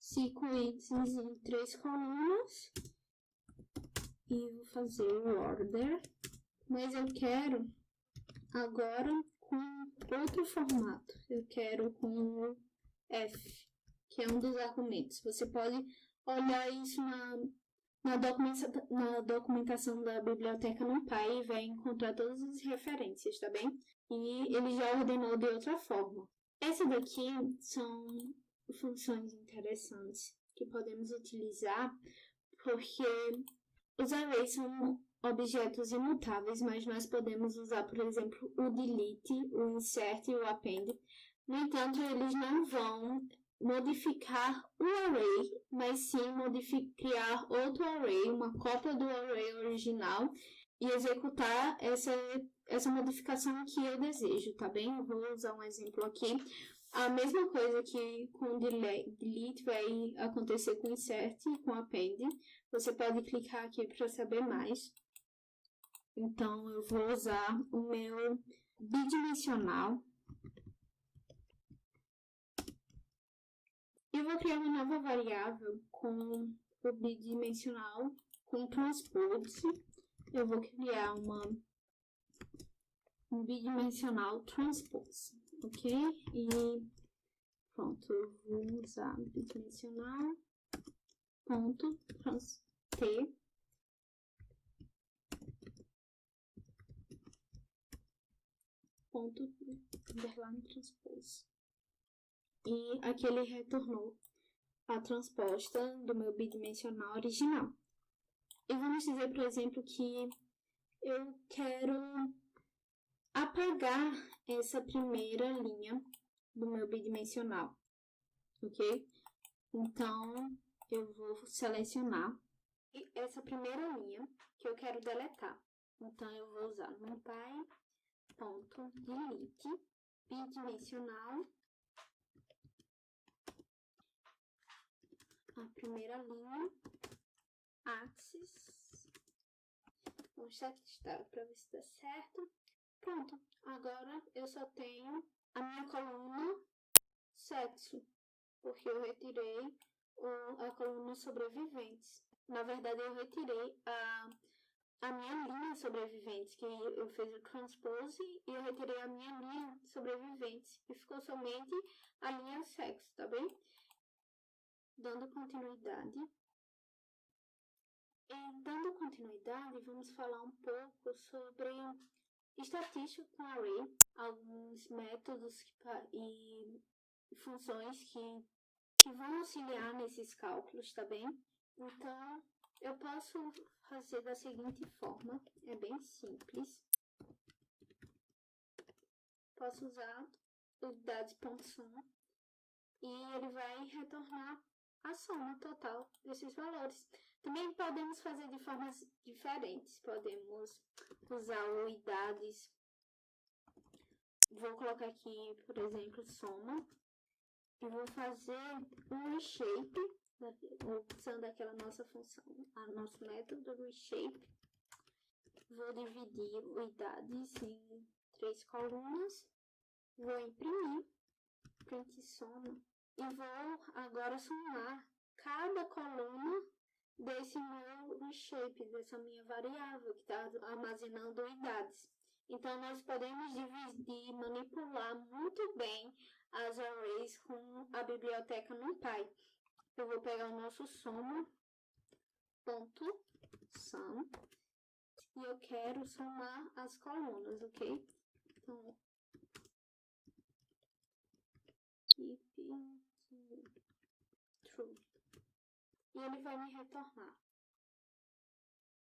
5 itens em 3 colunas. E vou fazer o order. Mas eu quero agora com outro formato. Eu quero com o F, que é um dos argumentos. Você pode olhar isso na documentação da biblioteca NumPy e vai encontrar todas as referências, tá bem? E ele já ordenou de outra forma. Essa daqui são funções interessantes que podemos utilizar porque os arrays são objetos imutáveis, mas nós podemos usar, por exemplo, o delete, o insert e o append. No entanto, eles não vão modificar o array, mas sim criar outro array, uma cópia do array original e executar essa modificação que eu desejo, tá bem? Eu vou usar um exemplo aqui. A mesma coisa que com delete vai acontecer com insert e com append. Você pode clicar aqui para saber mais. Então, eu vou usar o meu bidimensional. E vou criar uma nova variável com o bidimensional, com transpose. Eu vou criar um bidimensional transpose, ok? E pronto, eu vou usar bidimensional ponto t ponto underline transpose. E aqui ele retornou a transposta do meu bidimensional original. E vamos dizer, por exemplo, que eu quero apagar essa primeira linha do meu bidimensional, ok? Então, eu vou selecionar essa primeira linha que eu quero deletar. Então, eu vou usar numpy.delete bidimensional a primeira linha, axis. Vamos testar para ver se dá certo. Pronto, agora eu só tenho a minha coluna sexo, porque eu retirei a coluna sobreviventes. Na verdade, eu retirei a minha linha sobreviventes, que eu fiz o transpose, e eu retirei a minha linha sobreviventes, e ficou somente a linha sexo, tá bem? Dando continuidade. E dando continuidade, vamos falar um pouco sobre estatística com array, alguns métodos e funções que vão auxiliar nesses cálculos, tá bem? Então, eu posso fazer da seguinte forma, é bem simples. Posso usar o dados.sum e ele vai retornar a soma total desses valores. Também podemos fazer de formas diferentes. Podemos usar o idades. Vou colocar aqui, por exemplo, soma. E vou fazer um reshape, usando aquela nossa função, nosso método reshape. Vou dividir o idades em 3 colunas. Vou imprimir, print soma. E vou agora somar cada coluna desse meu reshape, dessa minha variável que está armazenando idades. Então, nós podemos dividir, manipular muito bem as arrays com a biblioteca NumPy. Eu vou pegar o nosso soma.sum e eu quero somar as colunas, ok? Então, keep true. E ele vai me retornar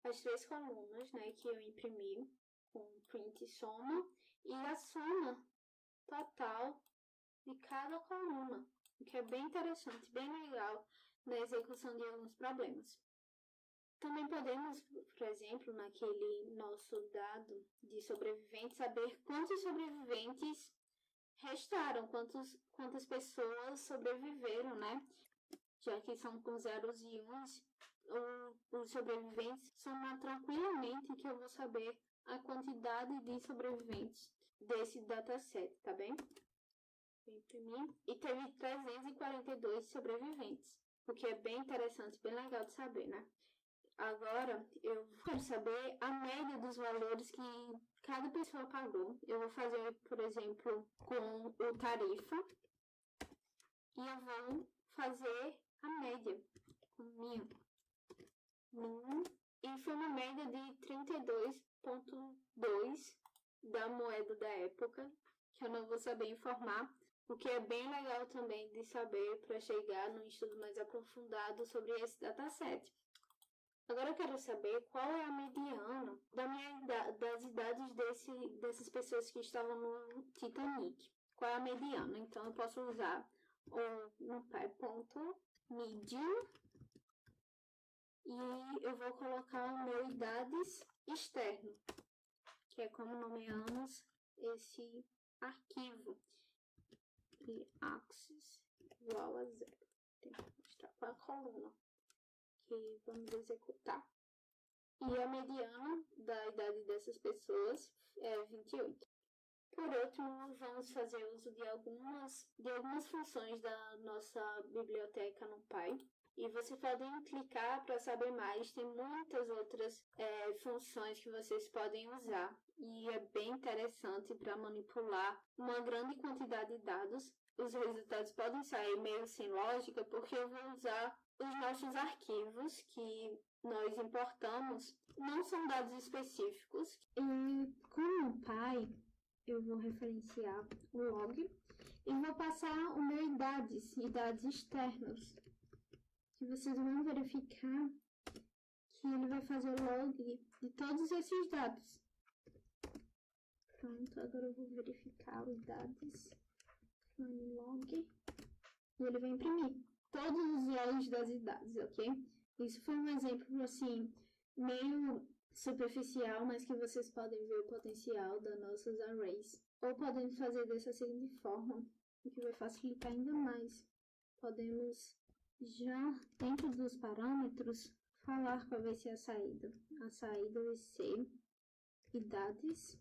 as 3 colunas, né, que eu imprimi com print soma e a soma total de cada coluna, o que é bem interessante, bem legal na execução de alguns problemas. Também podemos, por exemplo, naquele nosso dado de sobreviventes, saber quantos sobreviventes restaram, quantas pessoas sobreviveram, né? Já que são com zeros e uns, os sobreviventes somar tranquilamente que eu vou saber a quantidade de sobreviventes desse dataset, tá bem? Vou imprimir. E teve 342 sobreviventes, o que é bem interessante, bem legal de saber, né? Agora, eu quero saber a média dos valores que cada pessoa pagou. Eu vou fazer, por exemplo, com o tarifa. E eu vou fazer a média com minha. E foi uma média de 32,2 da moeda da época, que eu não vou saber informar, o que é bem legal também de saber para chegar num estudo mais aprofundado sobre esse dataset. Agora eu quero saber qual é a mediana das idades dessas pessoas que estavam no Titanic. Qual é a mediana? Então eu posso usar o NumPy.median e eu vou colocar o meu idades externo, que é como nomeamos esse arquivo. E axis igual a 0. Tem que mostrar com a coluna que vamos executar. E a mediana da idade dessas pessoas é 28. Por último, vamos fazer uso de algumas funções da nossa biblioteca NumPy. E vocês podem clicar para saber mais, tem muitas outras funções que vocês podem usar. E é bem interessante para manipular uma grande quantidade de dados. Os resultados podem sair meio sem lógica, porque eu vou usar os nossos arquivos que nós importamos, não são dados específicos. E com o NumPy, eu vou referenciar o log e vou passar o meu idades externos, que vocês vão verificar que ele vai fazer o log de todos esses dados. Pronto, agora eu vou verificar os dados, log, e ele vai imprimir todos os logs das idades, ok? Isso foi um exemplo, assim, meio superficial, mas que vocês podem ver o potencial das nossas arrays. Ou podemos fazer dessa seguinte forma, o que vai facilitar ainda mais. Podemos Já dentro dos parâmetros, falar qual vai ser a saída. A saída vai ser idades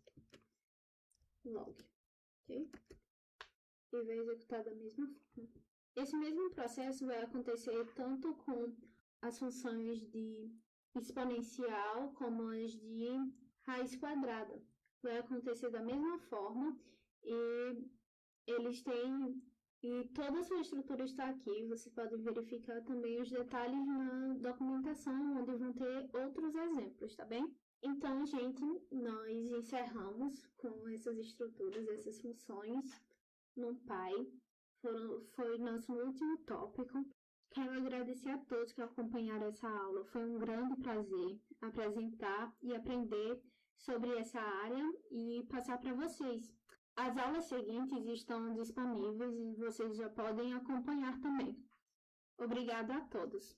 log, ok? E vai executar da mesma forma. Esse mesmo processo vai acontecer tanto com as funções de exponencial como as de raiz quadrada. Vai acontecer da mesma forma e eles têm... E toda a sua estrutura está aqui. Você pode verificar também os detalhes na documentação, onde vão ter outros exemplos, tá bem? Então, gente, nós encerramos com essas estruturas, essas funções no Py. Foi nosso último tópico. Quero agradecer a todos que acompanharam essa aula. Foi um grande prazer apresentar e aprender sobre essa área e passar para vocês. As aulas seguintes estão disponíveis e vocês já podem acompanhar também. Obrigada a todos.